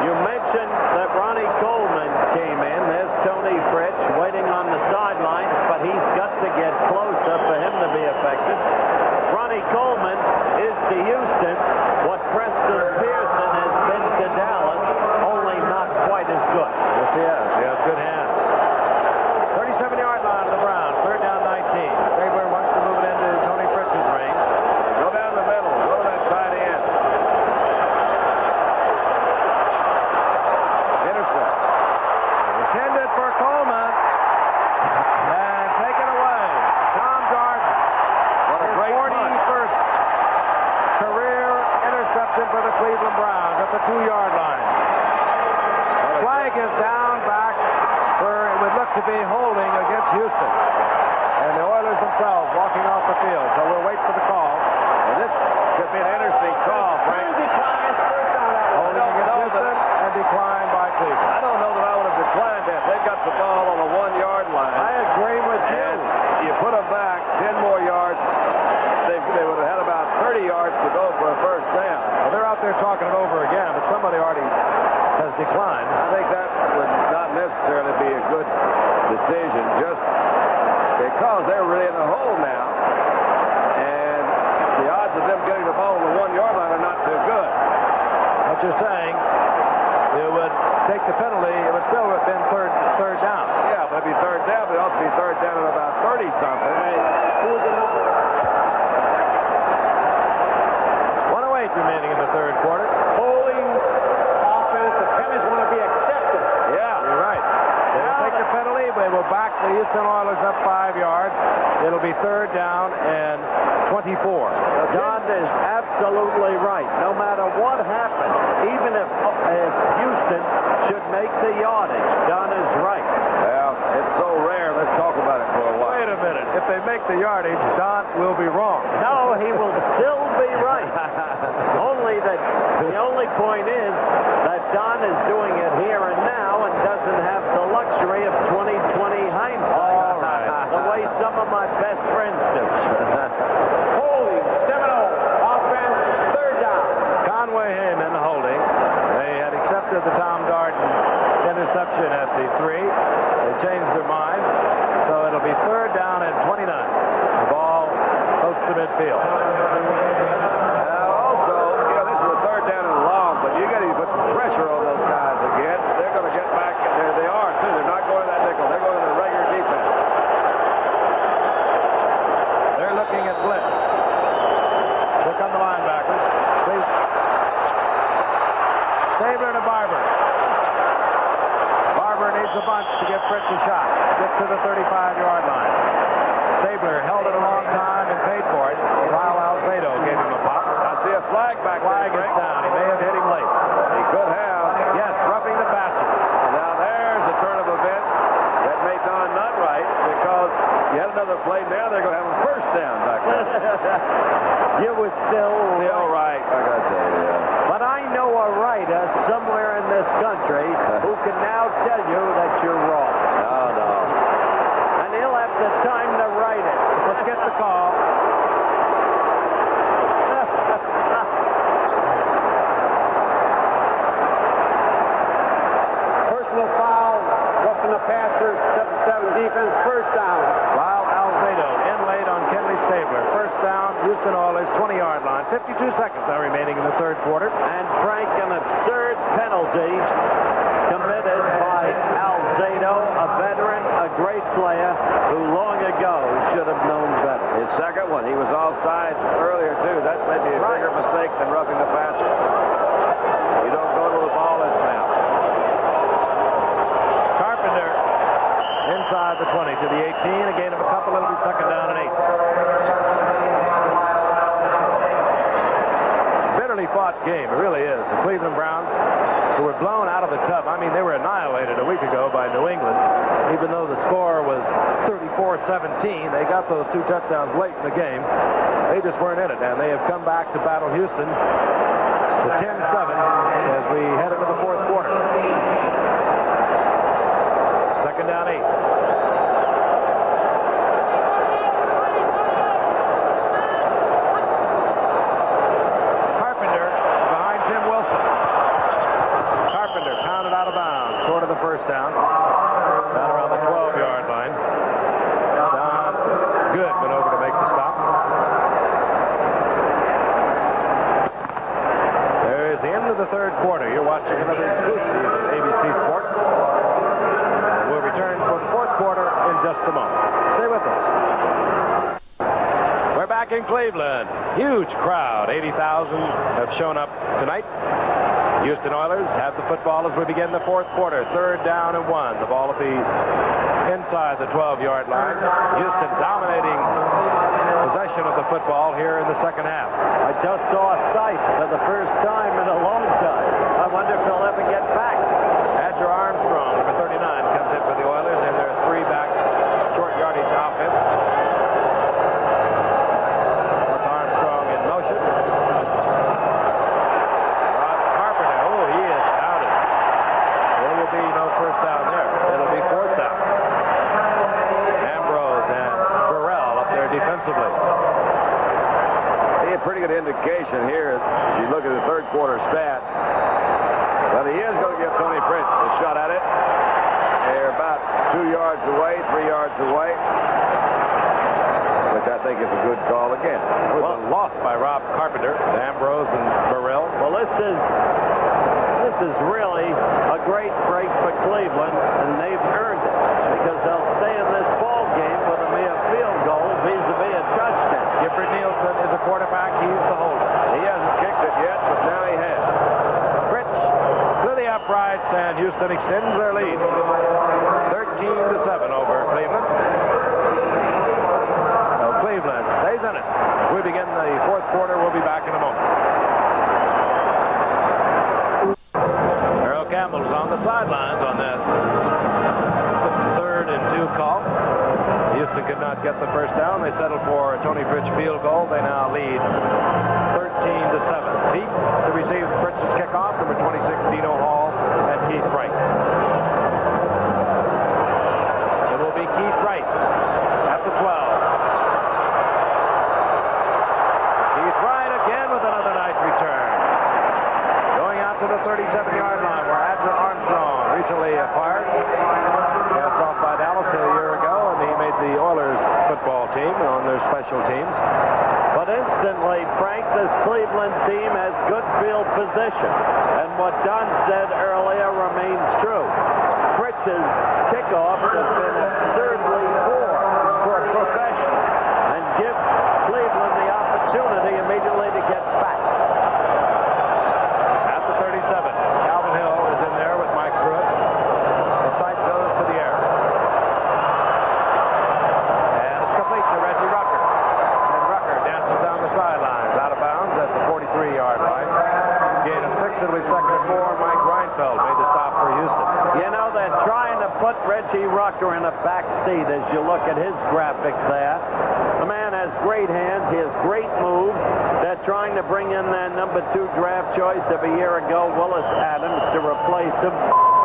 You mentioned that Ronnie Coleman came in. There's Tony Fritz waiting on the sidelines, but he's got to get closer for him to be effective. Ronnie Coleman is to Houston what Preston Pearson has been to Dallas, only not quite as good. Yes, he has. He has good hands. 37-yard line of the Browns. Third down, 19. Stabler wants to move it into Tony Fritz's range. Go down the middle. Go to that tight end. Intercept. Intended for Coleman. And taken away. Tom Darden. What a great punt. 41st career interception for the Cleveland Browns at the 2-yard line. Flag is down back where it would look to be holding against Houston. And the Oilers themselves walking off the field. So we'll wait for the call. And this could be an interesting call, Frank. Holding against Houston and declined by Cleveland. I don't know that I would have declined that. They've got the ball on the 1-yard line. I agree with you. And you put them back 10 more yards. They would have had about 30 yards to go for a first down. Well, they're out there talking it over again, but somebody already has declined. I think that would not necessarily be a good decision just because they're really in the hole now. And the odds of them getting the ball on the 1-yard line are not too good. What you're saying, it would take the penalty, it would still have been third down. Yeah, but it'd be third down, but it'd also be third down at about 30-something. Who's the number? 1:08 remaining in the third quarter. Holding offense. The penalties want to be accepted. Yeah. You're right. They will take the penalty, but they will back the Houston Oilers up 5 yards. It'll be third down and 24. Don is absolutely right. No matter what happens, even if Houston should make the yardage, Don is right. Well, it's so rare. Let's talk about it for a while. Wait a minute. If they make the yardage, Don will be wrong. No, he will still be right. Only that the only point is that Don is doing it here and now and doesn't have the luxury of 20/20 hindsight. All right. The way some of my best friends do. Holding 7-0. Offense, third down. Conway Hayman holding. They had accepted the Tom Darden interception at the 3. They changed their mind. So it'll be third down and 29. The ball close to midfield. Also, you know, this is a third down and long, but you got to put some pressure on those guys again. They're going to get back. There they are, too. They're not going to that nickel. They're going to the regular defense. They're looking at blitz. Here come the linebackers. Stabler to Barber. Barber needs a bunch to give Fritz a shot. Get to the 35-yard line. Stabler held it a long time and paid for it, while Alzado gave him a pop. I see a flag back Flag there. is down. He may have hit him late. He could have. Yes, roughing the passer. Now there's a turn of events that made Don not right because you had another play. Now they're going to have a first down back there. You would still. All right. I got to tell you. But I know a writer somewhere in this country who can now tell you that you're wrong. No. And he'll have the time to write it. Let's get the call. Personal foul. Roughing the passer. 7-7 defense. First down. Lyle Alzado in late on Kenley Stabler. First down, Houston Oilers, 20-yard line. 52 seconds now remaining in the third quarter. And Frank, an absurd penalty committed by Alzado, a veteran, a great player who long ago should have known better. His second one. He was offside earlier, too. That's maybe a bigger mistake than roughing the passer. You don't go to touchdowns, who were blown out of the tub. I mean, they were annihilated a week ago by New England. Even though the score was 34-17, they got those 2 touchdowns late in the game. They just weren't in it, and they have come back to battle Houston to 10-7 as we head into the 4th quarter. Second down 8. Carpenter behind Tim Wilson. Carpenter pounded out of bounds, short of the first down. Down around the 12-yard line. Don Good went over to make the stop. There's the end of the 3rd quarter. You're watching another exclusive of ABC Sports. We'll return for the 4th quarter in just a moment. Stay with us. We're back in Cleveland. Huge crowd. 80,000 have shown up tonight. Houston Oilers have the football as we begin the 4th quarter. 3rd down and 1. The ball at the inside the 12-yard line. Houston dominating possession of the football here in the second half. I just saw a sight for the first time in a long time. I wonder if he'll ever get back. Adger Armstrong, number 39, comes in for the Oilers in their 3-back short yardage offense. That's Armstrong in motion. Rob Carpenter, oh, he is outed. There will be no first down there. It'll be 4th down. Ambrose and Burrell up there defensively. He had pretty good indication here as you look at the 3rd quarter stats. But he is going to give Tony Fritz a shot at it. They're about 2 yards away, 3 yards away, which I think is a good call again. It was a loss by Rob Carpenter, Ambrose and Burrell. Well, this is really a great break for Cleveland, and they've earned it because they'll stay in this ball game with a mere field goal vis-a-vis a touchdown. Gifford Nielsen is a quarterback. He's the holder. He hasn't kicked it yet, but now he has. Fritz to the uprights, and Houston extends their lead. 13-7 over Cleveland. So Cleveland stays in it. As we begin the 4th quarter, we'll be back in a moment. Earl Campbell is on the sidelines on that 3rd and 2 call. Houston could not get the first down. They settled for a Tony Fritz field goal. They now lead 13-7. Deep to receive Fritz's kickoff, number 26, Dino Hall, and Keith Wright. It will be Keith Wright at the 12. Keith Wright again with another nice return. Going out to the 37-yard line where Adger Armstrong, recently acquired, cast off by Dallas a year ago, and he made the Oilers football team on their special teams. But instantly, Frank, this Cleveland team has good field position. And what Don said earlier remains true. Fritz's kickoffs have been absurdly poor for a professional and give Cleveland the opportunity immediately to get back. At the 37, Calvin Hill is in there with Mike Pruitt. The sight goes to the air. And it's complete to Reggie Rucker. And Rucker dances down the sidelines, out of bounds at the 43-yard line. Gain of 6, it'll be 2nd and 4. Mike Reinfeld made the stop for Houston. You know, they're trying to put Reggie Rucker in a back seat as you look at his graphic there. The man has great hands. He has great moves. They're trying to bring in their number 2 draft choice of a year ago, Willis Adams, to replace him.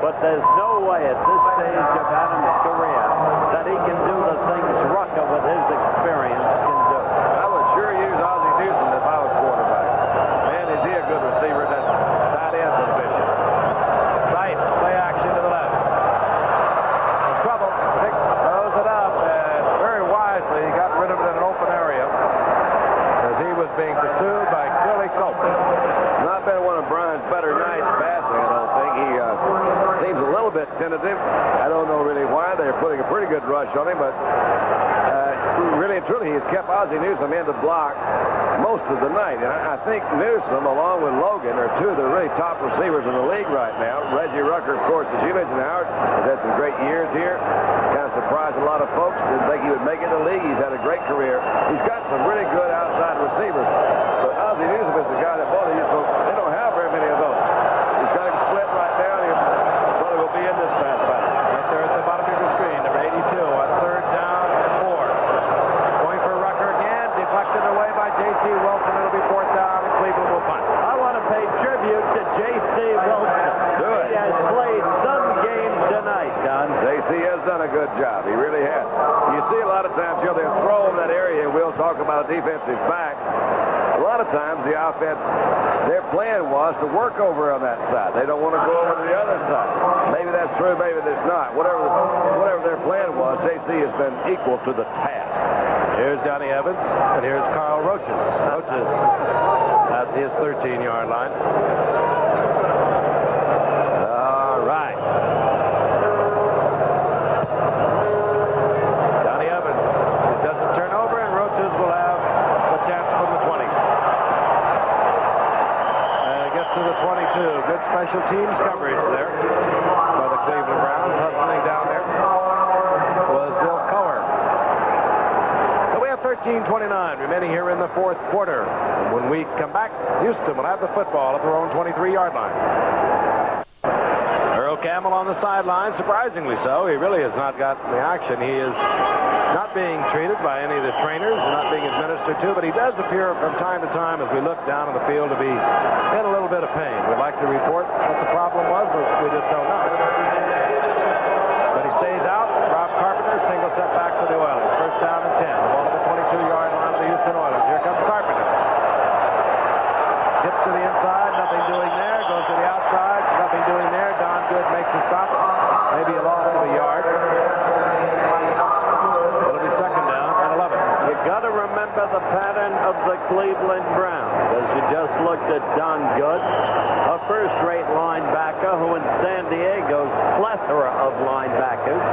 But there's no way at this stage of Adams' career that he can do the things Rucker, with his experience, can do. I would sure use Ozzie Newsome if I was quarterback. Man, is he a good receiver in that tight end position. Sight, play action to the left. In trouble. Dick throws it up, and very wisely he got rid of it in an open area as he was being pursued by Billy Cope. It's not been one of Brian's better nights passing, I don't think. He seems a little bit tentative. I don't know really why. They're putting a pretty good rush on him, but really and truly, he's kept Ozzie Newsome in the block most of the night. And I think Newsome, along with Logan, are 2 of the really top receivers in the league right now. Reggie Rucker, of course, as you mentioned, Howard, has had some great years here. Kind of surprised a lot of folks. Didn't think he would make it in the league. He's had a great career. He's got some really good outside receivers. But Ozzie Newsome is the guy that both of you folks, they don't have very many of those. He's a good job. He really has. You see a lot of times, they'll throw in that area, and we'll talk about a defensive back. A lot of times the offense, their plan was to work over on that side. They don't want to go over to the other side. Maybe that's true, maybe that's not. Whatever their plan was, JC has been equal to the task. Here's Johnny Evans, and here's Carl Roaches. Roaches at his 13-yard line. All right. Johnny Evans, it doesn't turn over, and Roaches will have the chance from the 20. And gets to the 22. Good special teams coverage there by the Cleveland Browns. Hustling down there was Bill Cower. 13:29 remaining here in the fourth quarter. And when we come back, Houston will have the football at their own 23-yard line. Earl Campbell on the sideline, surprisingly so. He really has not gotten the action. He is not being treated by any of the trainers, not being administered to, but he does appear from time to time as we look down on the field to be in a little bit of pain. We'd like to report what the problem was, but we just don't know. But he stays out. Rob Carpenter, single set back for the Oilers. First down and 10. The ball at the 22-yard line of the Houston Oilers. Here comes Carpenter. Gets to the inside. Nothing doing there. Goes to the outside. Nothing doing there. Don Good makes a stop. Maybe a loss of a yard. It'll be second down and 11. You got to remember the pattern of the Cleveland Browns. As you just looked at Don Good, a first-rate linebacker who in San Diego's plethora of linebackers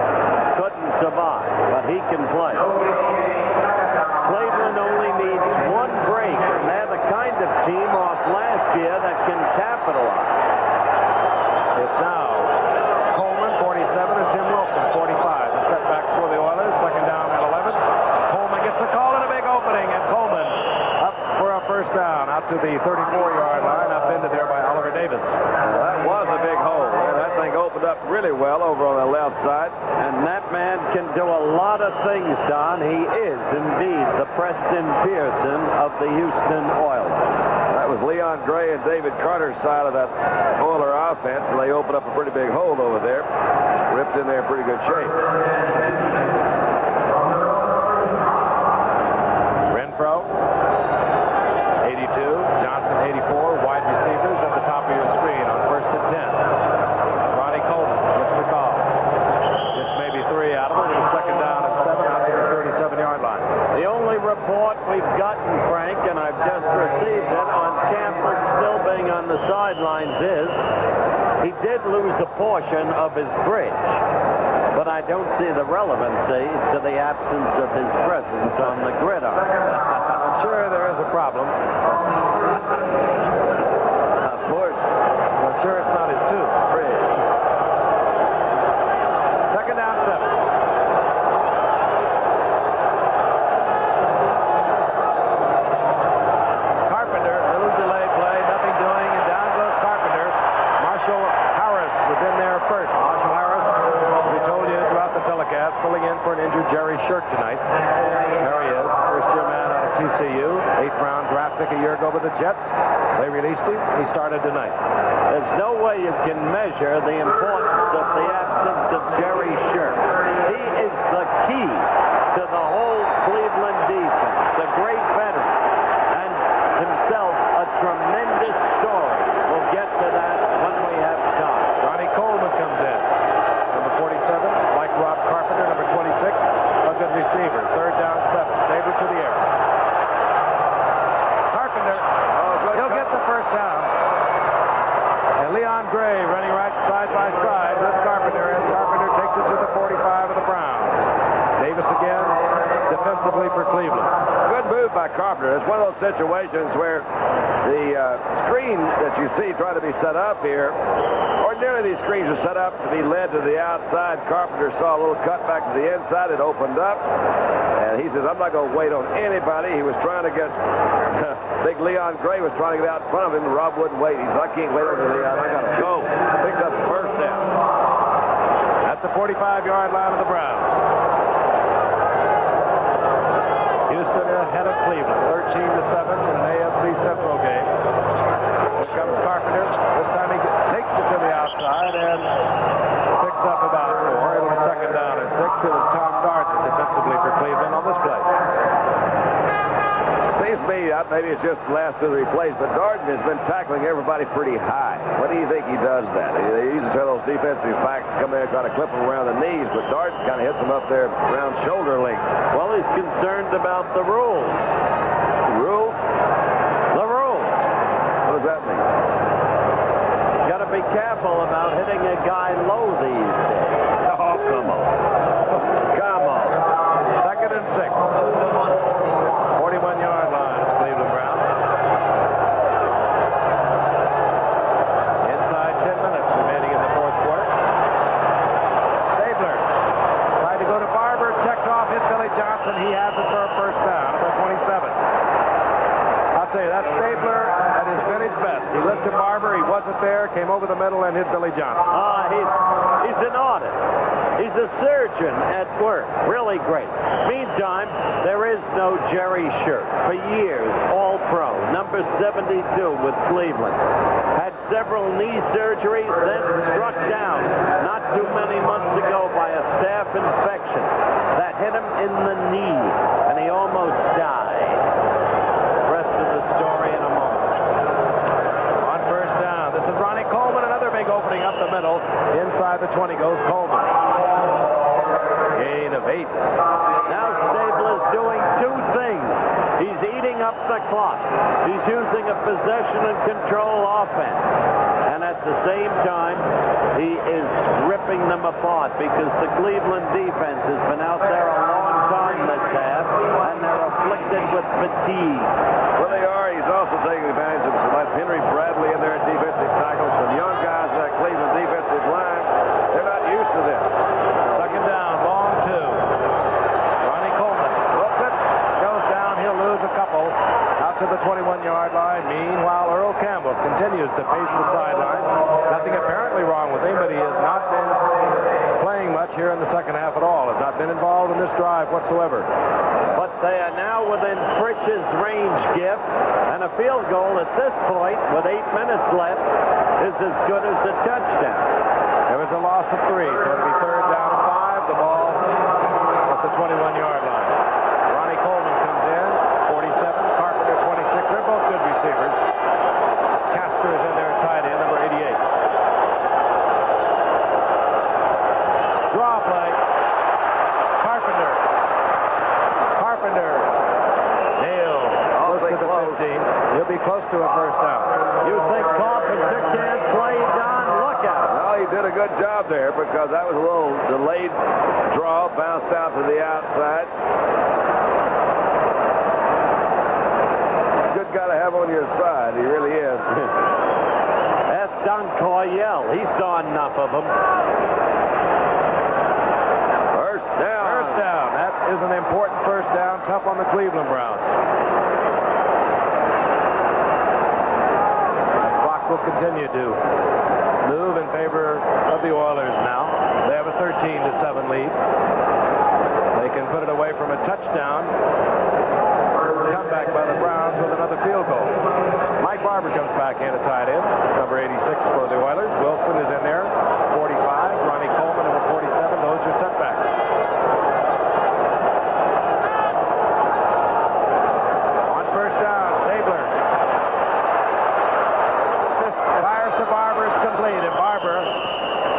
couldn't survive, but he can play. Cleveland only needs one break, and they're the kind of team off last year that can capitalize. It's now Coleman, 47, and Tim Wilson, 45. The setback for the Oilers. Second down and 11. Coleman gets the call in a big opening, and Coleman up for a first down out to the 34-yard line, upended there by Oliver Davis. That was a big hole. That thing opened up really well over on the left side. And that man can do a lot of things, Don. He is indeed the Preston Pearson of the Houston Oilers. That was Leon Gray and David Carter's side of that Oiler offense, and they opened up a pretty big hole over there. Ripped in there in pretty good shape. Renfro, 82. Johnson, 84. Wide receivers at the top of your screen on first and 10. Ronnie Coleman gets the call. Gets maybe 3 out of it. It's second down and 7 out to the 37-yard line. The only report we've gotten, Frank, and I've just received it, on Campbell still being on the sidelines is he did lose a portion of his bridge. But I don't see the relevancy to the absence of his presence on the gridiron. I'm sure there is a problem. Of course. I'm sure it's not his tooth. Bridge. Second down, 7. Carpenter, little delay play, nothing doing, and down goes Carpenter. Marshall Harris was in there first. Marshall Harris, we told you throughout the telecast, filling in for an injured Jerry Shirk tonight. There he is, first-year man out of TCU, 8th-round draft pick a year ago with the Jets. They released him. He started tonight. There's no way you can measure the importance of the absence of Jerry Shirk. He is the key to the whole Cleveland defense. A great veteran and himself a tremendous story. We'll get to that when we have time. Ronnie Coleman comes in. Number 47, like Rob Carpenter, number 26, a good receiver. Third down, 7. Stabler to the air. Carpenter, he'll get the first down. And Leon Gray running right side by side with Carpenter as Carpenter takes it to the 45 of the Browns. Davis again, defensively for Cleveland. Good move by Carpenter. It's one of those situations where the screen that you see trying to be set up here, ordinarily these screens are set up to be led to the outside. Carpenter saw a little cut back to the inside. It opened up. And he says, I'm not going to wait on anybody. He was trying to get, big Leon Gray was trying to get out in front of him, and Rob wouldn't wait. He said, I can't wait on Leon. I got to go. Picked up the first down. At the 45-yard line of the Browns. Houston ahead of Cleveland, 13-7 in an AFC Central game. Here comes Carpenter. This time he takes it to the outside and picks up about 4. It'll be second down and 6. Cleveland on this play. Seems to me, maybe it's just the last 2 or 3 plays, but Darden has been tackling everybody pretty high. What do you think he does that? They usually tell those defensive backs to come in and try to clip them around the knees, but Darden kind of hits them up there around shoulder length. Well, he's concerned about the rules. Rules? The rules. What does that mean? Got to be careful about hitting a guy low these days. Oh, come on. Come on. 2nd and 6. 41-yard line, Cleveland Browns. Inside 10 minutes remaining in the 4th quarter. Stabler tried to go to Barber, checked off, hit Billy Johnson. He has it for a first down, number 27. I'll tell you, that's Stabler at his vintage best. He looked to Barber, he wasn't there, came over the middle and hit Billy Johnson. He's an artist. He's a surgeon at work. Really great. Meantime, there is no Jerry Shirt. For years, All-Pro, number 72 with Cleveland. Had several knee surgeries, then struck down not too many months ago by a staph infection that hit him in the knee, and he almost died. Rest of the story in a moment. On first down, this is Ronnie Coleman, another big opening up the middle. Inside the 20 goes Coleman. Gain of 8. Now Stabler's doing 2 things. He's eating up the clock. He's using a possession and control offense. And at the same time, he is ripping them apart because the Cleveland defense has been out there a long time this half, and they're afflicted with fatigue. Well, they are. He's also taking advantage of some like Henry Bradley in there at defensive tackle. Some young guys in that Cleveland defensive line. They're not used to this. 2nd down, long 2. Ronnie Coleman whoops it, goes down. He'll lose a couple out to the 21-yard line. Meanwhile, Earl Campbell continues to pace the sidelines. Nothing apparently wrong with him, but he has not been playing much here in the second half at all. Has not been involved in this drive whatsoever. But they are now within Fritch's range gift, and a field goal at this point with 8 minutes left is as good as a touchdown. There was a loss of 3, so it'll be 3rd down and 5. The ball at the 21-yard line. Ronnie Coleman comes in, 47. Carpenter, 26. They're both good receivers. Casper is in there at tight end, number 88. Draw play. Carpenter. Nailed. Close to the 15. He'll be close to a first down. You think Carpenter can't play, Don? Look out. Well, he did a good job there because that was a little delayed draw, bounced out to the outside. He's a good guy to have on your side. He really is. That's Don Coryell. He saw enough of him. First down. First down. That is an important first down. Tough on the Cleveland Browns. The clock will continue to move in favor of the Oilers now. They have a 13-7 lead. They can put it away from a touchdown. Comeback by the Browns with another field goal. Mike Barber comes back in at tight end, number 86 for the Oilers. Wilson is in there, 45. Ronnie Coleman, number 47. Those are setbacks. On first down, Stabler fires to Barber. It's complete, and Barber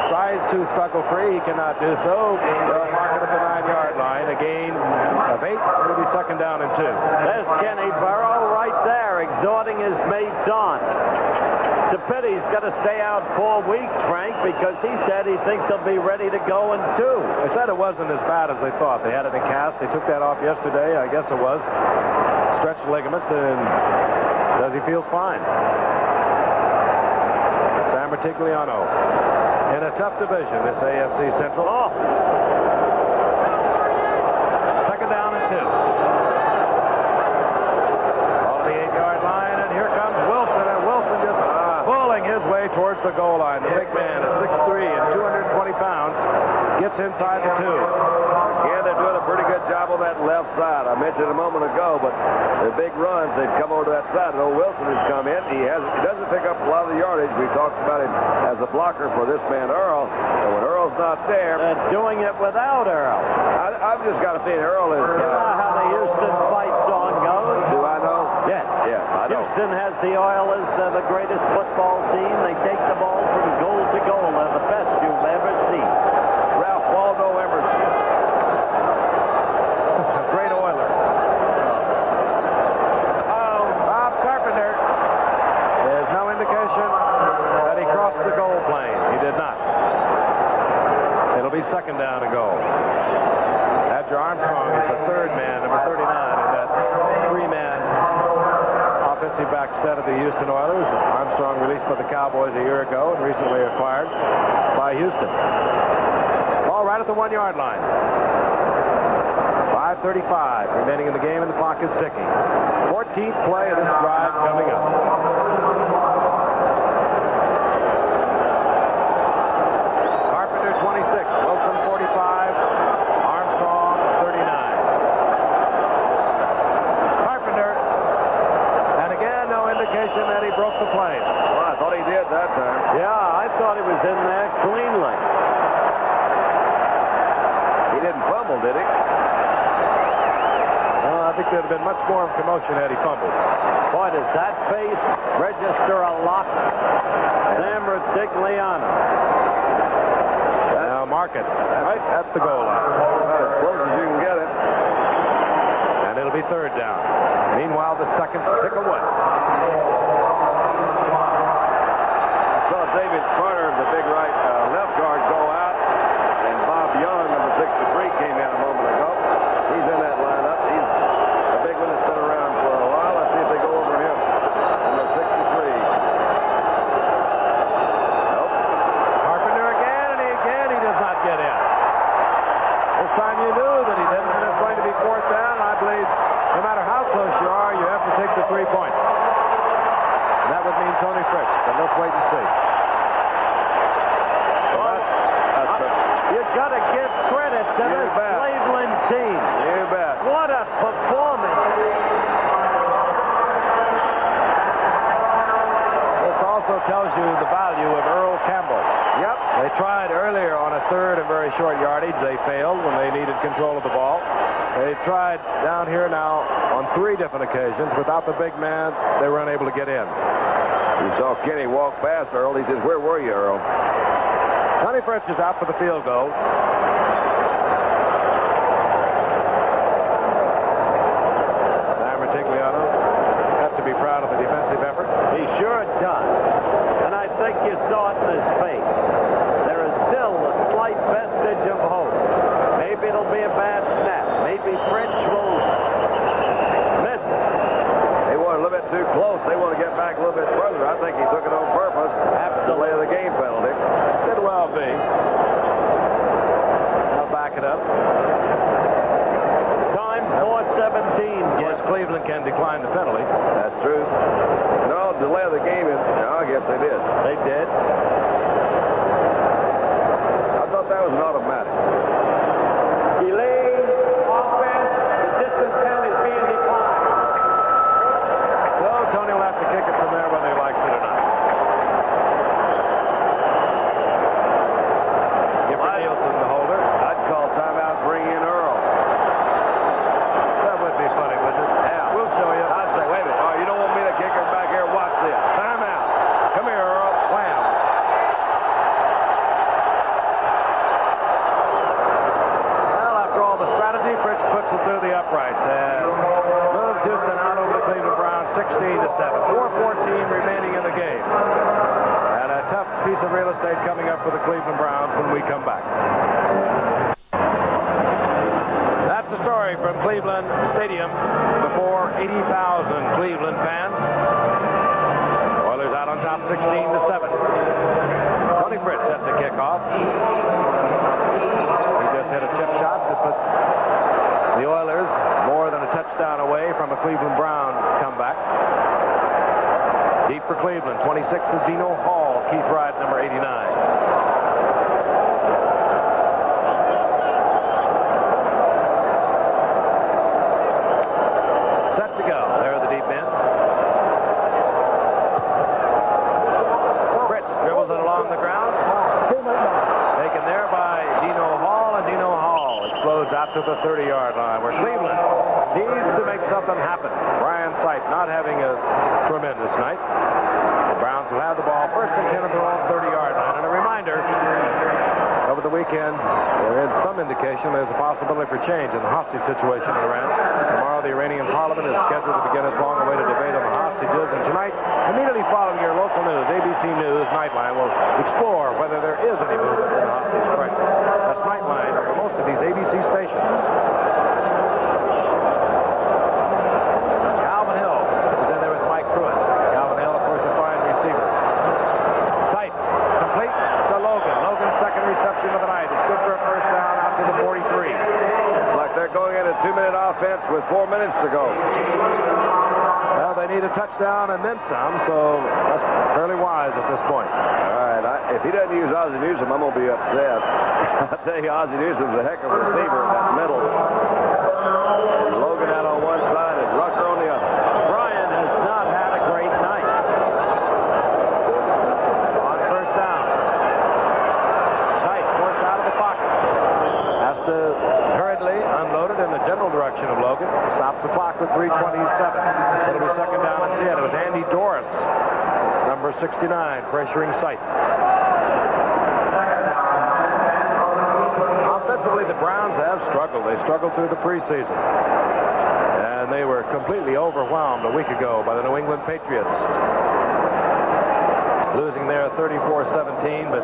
tries to struggle free. He cannot do so. They'll mark it at the 9-yard line. A gain of 8. It'll be 2nd down and 2. There's Kenny Burrow right there, exhorting his mates on. It's a pity he's got to stay out 4 weeks, Frank, because he said he thinks he'll be ready to go in 2. They said it wasn't as bad as they thought. They had it in cast. They took that off yesterday. I guess it was. Stretched ligaments, and says he feels fine. Sam Bertigliano in a tough division, this AFC Central. Oh. 2nd down and 2. Ball on the 8-yard line, and here comes Wilson, and Wilson just pulling his way towards the goal line. The big man at 6'3" and 220 pounds gets inside the 2. Again, they're doing a pretty good job on that left side. I mentioned a moment ago, but the big runs, they've come over to that side. And old Wilson has come in. He doesn't pick up a lot of the yardage. We talked about him as a blocker for this man, Earl. And when Earl's not there... doing it without Earl. I've just got a feeling Earl is... You know how the Houston fight song goes? Do I know? Yes. Yes, I know. Houston has the Oilers. They're the greatest football team. They take the ball from goal to goal. They're the best you've ever seen. Ralph Waldo Emerson. Great Oiler. Bob Carpenter. There's no indication that he crossed the goal plane. He did not. It'll be second down and goal. Adger Armstrong is the third man, number 39, in that three-man offensive back set of the Houston Oilers. Armstrong released by the Cowboys a year ago and recently acquired by Houston. Ball right at the 1-yard line. 5:35 remaining in the game, and the clock is ticking. 14th play of this drive coming up. Carpenter 26, Wilson 45, Armstrong 39. Carpenter, and again no indication that he broke the plane. Well, I thought he did that time. Yeah, I thought he was in there cleanly. He didn't fumble, did he? I think there'd have been much more commotion had he fumbled. Boy, does that face register a lot. Sam Rutigliano. Now mark it right at the goal line. About as close as you can get it. And it'll be third down. Meanwhile, the seconds tick away. I saw David Carter, the big right left guard, go out. And Bob Young, number 63, came in a moment ago. He's in that lineup. He's a big one that's been around for a while. Let's see if they go over him. Number 63. Nope. Carpenter again, and he does not get in. This time you knew that he didn't, and it's going to be fourth down. I believe no matter how close you are, you have to take the 3 points. And that would mean Tony Fritz, but let's wait and see. You've got to give credit to this Cleveland team. You bet. What a performance. This also tells you the value of Earl Campbell. Yep. They tried earlier on a third and very short yardage. They failed when they needed control of the ball. They tried down here now on 3 different occasions. Without the big man, they were unable to get in. You saw Kenny walk past Earl. He says, "Where were you, Earl?" Tony Fritz is out for the field goal. Sam Rutigliano has to be proud of the defensive effort. He sure does. And I think you saw it in his face. There is still a slight vestige of hope. Maybe it'll be a bad snap. Maybe Fritz will miss it. They were a little bit too close. They want to get back a little bit further. I think he took it on purpose. Absolutely. Delay the game penalty. Could well be. I'll back it up. Time 4:17. Of course, Cleveland can decline the penalty. That's true. No, delay of the game. No, I guess they did. They did. I thought that was an automatic. Delay offense. The distance count is being declined. So Tony will have to kick it from there whether he likes it or not. Give Nielsen the holder. I'd call timeout, bring in Earl. That would be funny, wouldn't it? Yeah. We'll show you. I'd say, wait a minute. Oh, you don't want me to kick it back here? Watch this. Timeout. Come here, Earl. Wham. Well, after all the strategy, Fritz puts it through the uprights and moves Houston out over the Cleveland Browns 16-7. 4:14 remaining in the game. And a tough piece of real estate coming up for the Cleveland Browns when we come back. That's the story from Cleveland Stadium before 80,000 Cleveland fans. Oilers out on top 16-7. Tony Fritz set the kickoff. He just hit a chip shot to put the Oilers more than a touchdown away from a Cleveland Brown comeback. Deep for Cleveland. 26 is Dino Hall. Keith to the 30-yard line, where Cleveland needs to make something happen. Brian Sipe not having a tremendous night. The Browns will have the ball first and 10 at their own 30-yard line. And a reminder, over the weekend, there is some indication there's a possibility for change in the hostage situation in Iran. Tomorrow, the Iranian parliament is scheduled to begin its long-awaited debate on the hostages. And tonight, immediately following your local news, ABC News Nightline will explore whether there is any movement in the hostage crisis. That's Nightline over most of these ABC stations. Calvin Hill is in there with Mike Pruitt. Calvin Hill, of course, a fine receiver. Sight, complete to Logan. Logan's second reception of the night. It's good for a first down out to the 43. Looks like they're going in a 2-minute offense with 4 minutes to go. Well, they need a touchdown and then some, so that's fairly wise at this point. All right, if he doesn't use Ozzie Newsome, I'm going to be upset. I tell you, Ozzie Newsome's a heck of a receiver in that middle. And Logan out on one side and Rucker on the other. Brian has not had a great night. On first down. Tight, forced out of the pocket. Has to hurriedly unload it in the general direction of Logan. Stops the clock with 3:27. It'll be second down and 10. It was Andy Doris, number 69, pressuring Sight. Offensively, the Browns have struggled. They struggled through the preseason. And they were completely overwhelmed a week ago by the New England Patriots. Losing there 34-17, but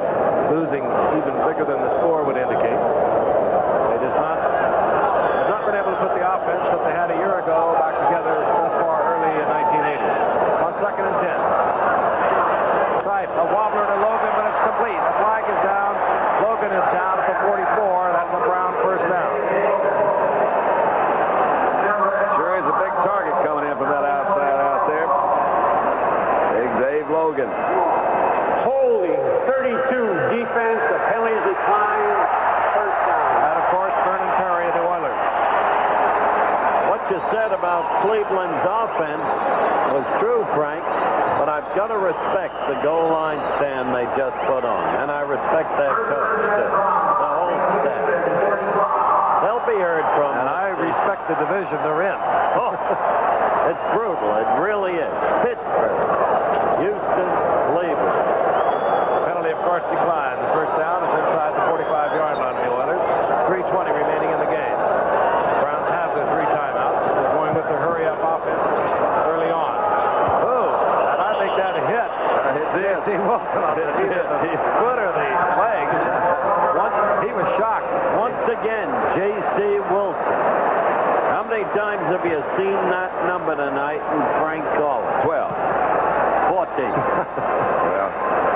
losing even bigger than the score would indicate. They just have not been able to put the offense that they had a year ago back together thus far early in 1980. On second and 10. Sight, a wobbler to Logan, but it's complete. The flag is down. Logan is down at the 44. That's a Brown first down. Sure is a big target coming in from that outside out there. Big Dave Logan. Holding 32 defense. The penalties decline. First down. And, of course, Vernon Perry of the Oilers. What you said about Cleveland's offense was true, Frank, but I've got to respect the goal line stand they just put on, and I respect that coach, too. The whole staff. They'll be heard from. And I respect the division they're in. Oh, it's brutal. It really is. Pittsburgh, Houston, Cleveland. Penalty, of course, declined. The first down is inside the 45-yard line of the Oilers. 3:20 remaining in the game. The Browns have their 3 timeouts. They're going with their hurry-up offense early on. Oh, and I think that hit J.C. Wilson on the foot or the leg. He was shocked. Once again, J.C. Wilson. How many times have you seen that number tonight in Frank Collins? 12. 14. Well,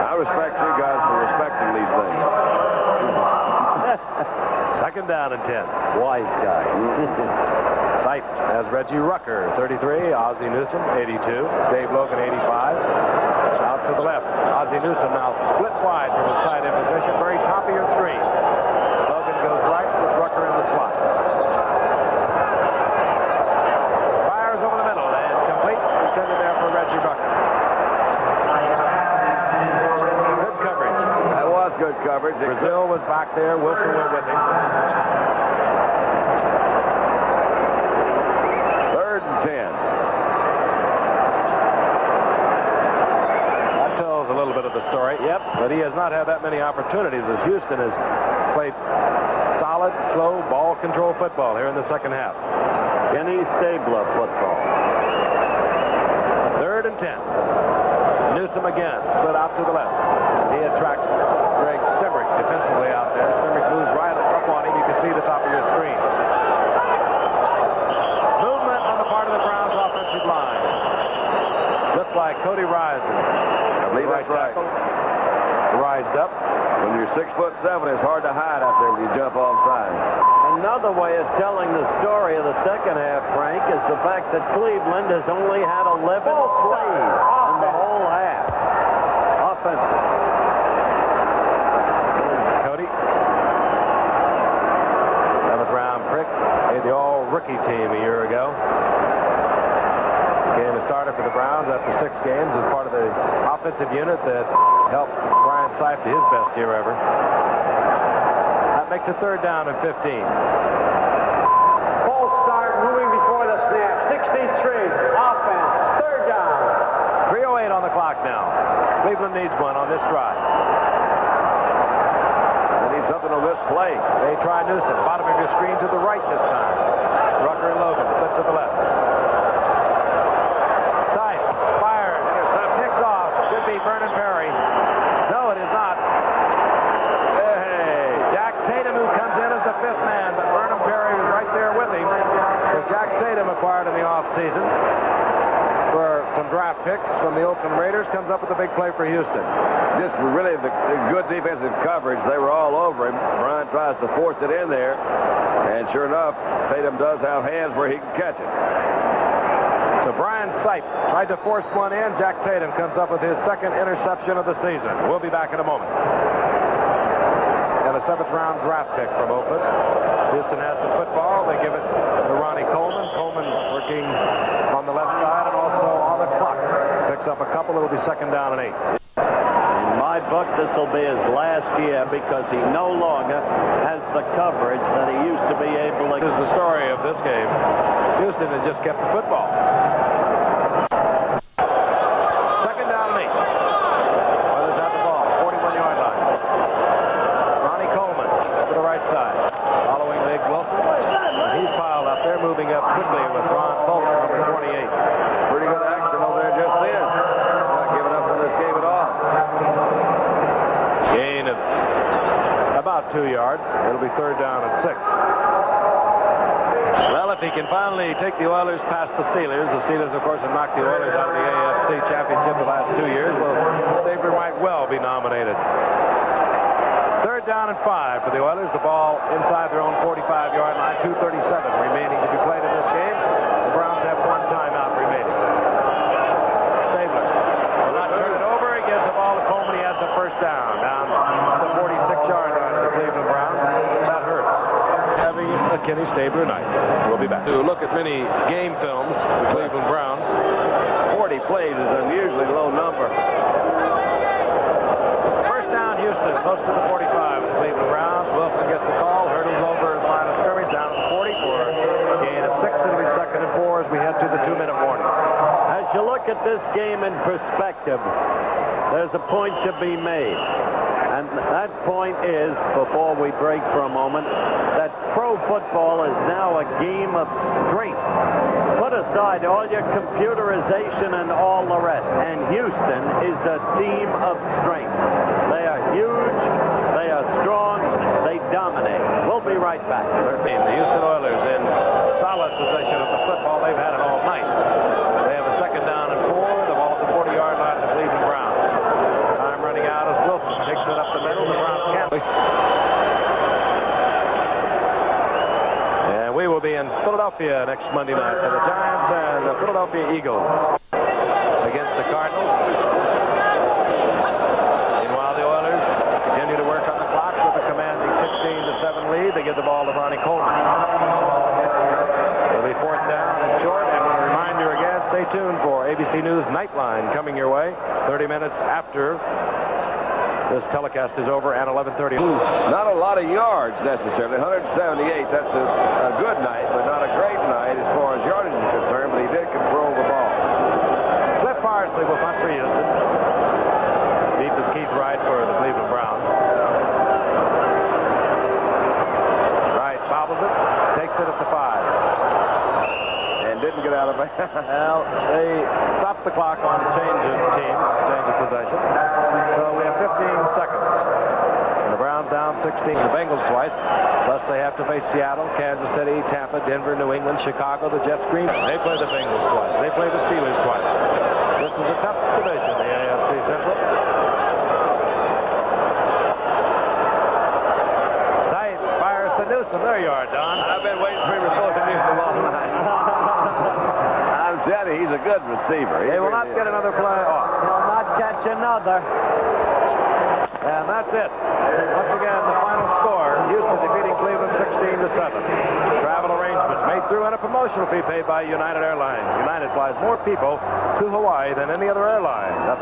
I respect you guys for respecting these things. Second down and 10. Wise guy. Sight has Reggie Rucker, 33. Ozzie Newsome, 82. Dave Logan, 85. Out to the left. Ozzie Newsome now split wide from his tight end position. Very top of your screen. Logan goes right with Rucker in the slot. Fires over the middle and complete. Intended there for Reggie Rucker. Good coverage. That was good coverage. Brazil was back there. Wilson went with him. 3rd and 10. That tells a little bit of the story. Yep. But he has not had that many opportunities as Houston has played solid, slow, ball control football here in the second half. Kenny Stabler football. 3rd and 10. Newsome again, split out to the left. He attracts Greg Stemrick defensively out there. Stemrick moves right up on him. You can see the top of your screen. Movement on the part of the Browns offensive line. Looks like Cody Reiser. I believe that's right. Rised up. When you're 6'7", it's hard to hide out there when you jump offside. Another way of telling the story of the second half, Frank, is the fact that Cleveland has only had 11 plays in the whole half. Offensive. Here's Cody. 7th round pick. Made the all-rookie team a year ago. Became a starter for the Browns after 6 games as part of the offensive unit that helped Brian Sipe to his best year ever. That makes it third down and 15. False start, moving before the snap. 63, offense, third down. 3:08 on the clock now. Cleveland needs one on this drive. They need something on this play. They try Newsom. Bottom of your screen to the right this time. Rucker and Logan split to the left. Tight. Fires. Picked off. Should be Vernon Perry. No, it is not. Hey, Jack Tatum, who comes in as the fifth man, but Vernon Perry was right there with him. So Jack Tatum, acquired in the offseason for some draft picks from the Oakland Raiders, comes up with a big play for Houston. Just really the good defensive coverage. They were all over him. Bryant tries to force it in there. And sure enough, Tatum does have hands where he can catch it. So Brian Sipe tried to force one in. Jack Tatum comes up with his second interception of the season. We'll be back in a moment. And a 7th-round draft pick from Oakland. Houston has the football. They give it to Ronnie Coleman. Coleman working on the left side and also on the clock. Picks up a couple. It'll be second down and 8. In my book, this will be his last year because he no longer has the coverage that he used to be able to. This is the story of this game. Houston has just kept the football. Second down and 8. Oilers have the ball. 41-yard line. Ronnie Coleman to the right side. Following Big Wilson. And he's piled up there, moving up quickly with Ron Fulton, number 28. Pretty good action over there just then. Not giving up on this game at all. Gain of about 2 yards. It'll be third down and 6. Well, if he can finally take the Oilers past the Steelers of course have knocked the Oilers out of the AFC Championship the last 2 years, well, Stabler might well be nominated. Third down and 5 for the Oilers. The ball inside their own 45-yard line. 2:37 remaining to be played in this game. The Browns have one timeout remaining. Stabler will not turn it over. He gives the ball to Coleman. He has the first down the 46-yard line of the Cleveland Browns. That hurts. Having a Kenny Stabler night. We'll be back to look at many game films. The Cleveland Browns. 40 plays is an unusually low number. First down, Houston, close to the 45 of the Cleveland Browns. Wilson gets the call, hurdles over the line of scrimmage down to the 40 for a gain of 6. It'll be second and 4 as we head to the 2-minute warning. As you look at this game in perspective, there's a point to be made. And that point is, before we break for a moment, that pro football is now a game of strength. Put aside all your computerization and all the rest. And Houston is a team of strength. They are huge. They are strong. They dominate. We'll be right back. Certainly, the Houston Oilers in solid possession of the football. They've had it all night. They have a second down and 4. The ball at the 40-yard line of the Cleveland Browns. Time running out as Wilson takes it up the middle. The Browns can't. And we will be in Philadelphia next Monday night for the Giants and the Philadelphia Eagles against the Cardinals. Meanwhile, the Oilers continue to work on the clock with a commanding 16-7 lead. They give the ball to Ronnie Coleman. It'll be fourth down and short. And I remind you again, stay tuned for ABC News Nightline coming your way 30 minutes after this telecast is over at 11:30. Not a lot of yards necessarily. 178. That's a good night, but not a great night as far as yardage is concerned. But he did control the ball. Cliff Parsley will punt for Houston. Deep is Keith Wright for the Cleveland Browns. Wright bobbles it, takes it at the 5. And didn't get out of it. Well, they stopped the clock on change of teams, change of possession. So we have 15 seconds. And the Browns down 16. The Bengals twice. Plus they have to face Seattle, Kansas City, Tampa, Denver, New England, Chicago, the Jets, Green. They play the Bengals twice. They play the Steelers twice. This is a tough division, the AFC Central. Sight fires to Newsom. There you are, Don. I've been waiting for him to throw to Newsom all night. I'm telling you, he's a good receiver. They will not get another play off. He'll not catch another. And that's it. Once again, the final score, Houston defeating Cleveland 16-7. Travel arrangements made through and a promotional fee paid by United Airlines. United flies more people to Hawaii than any other airline. That's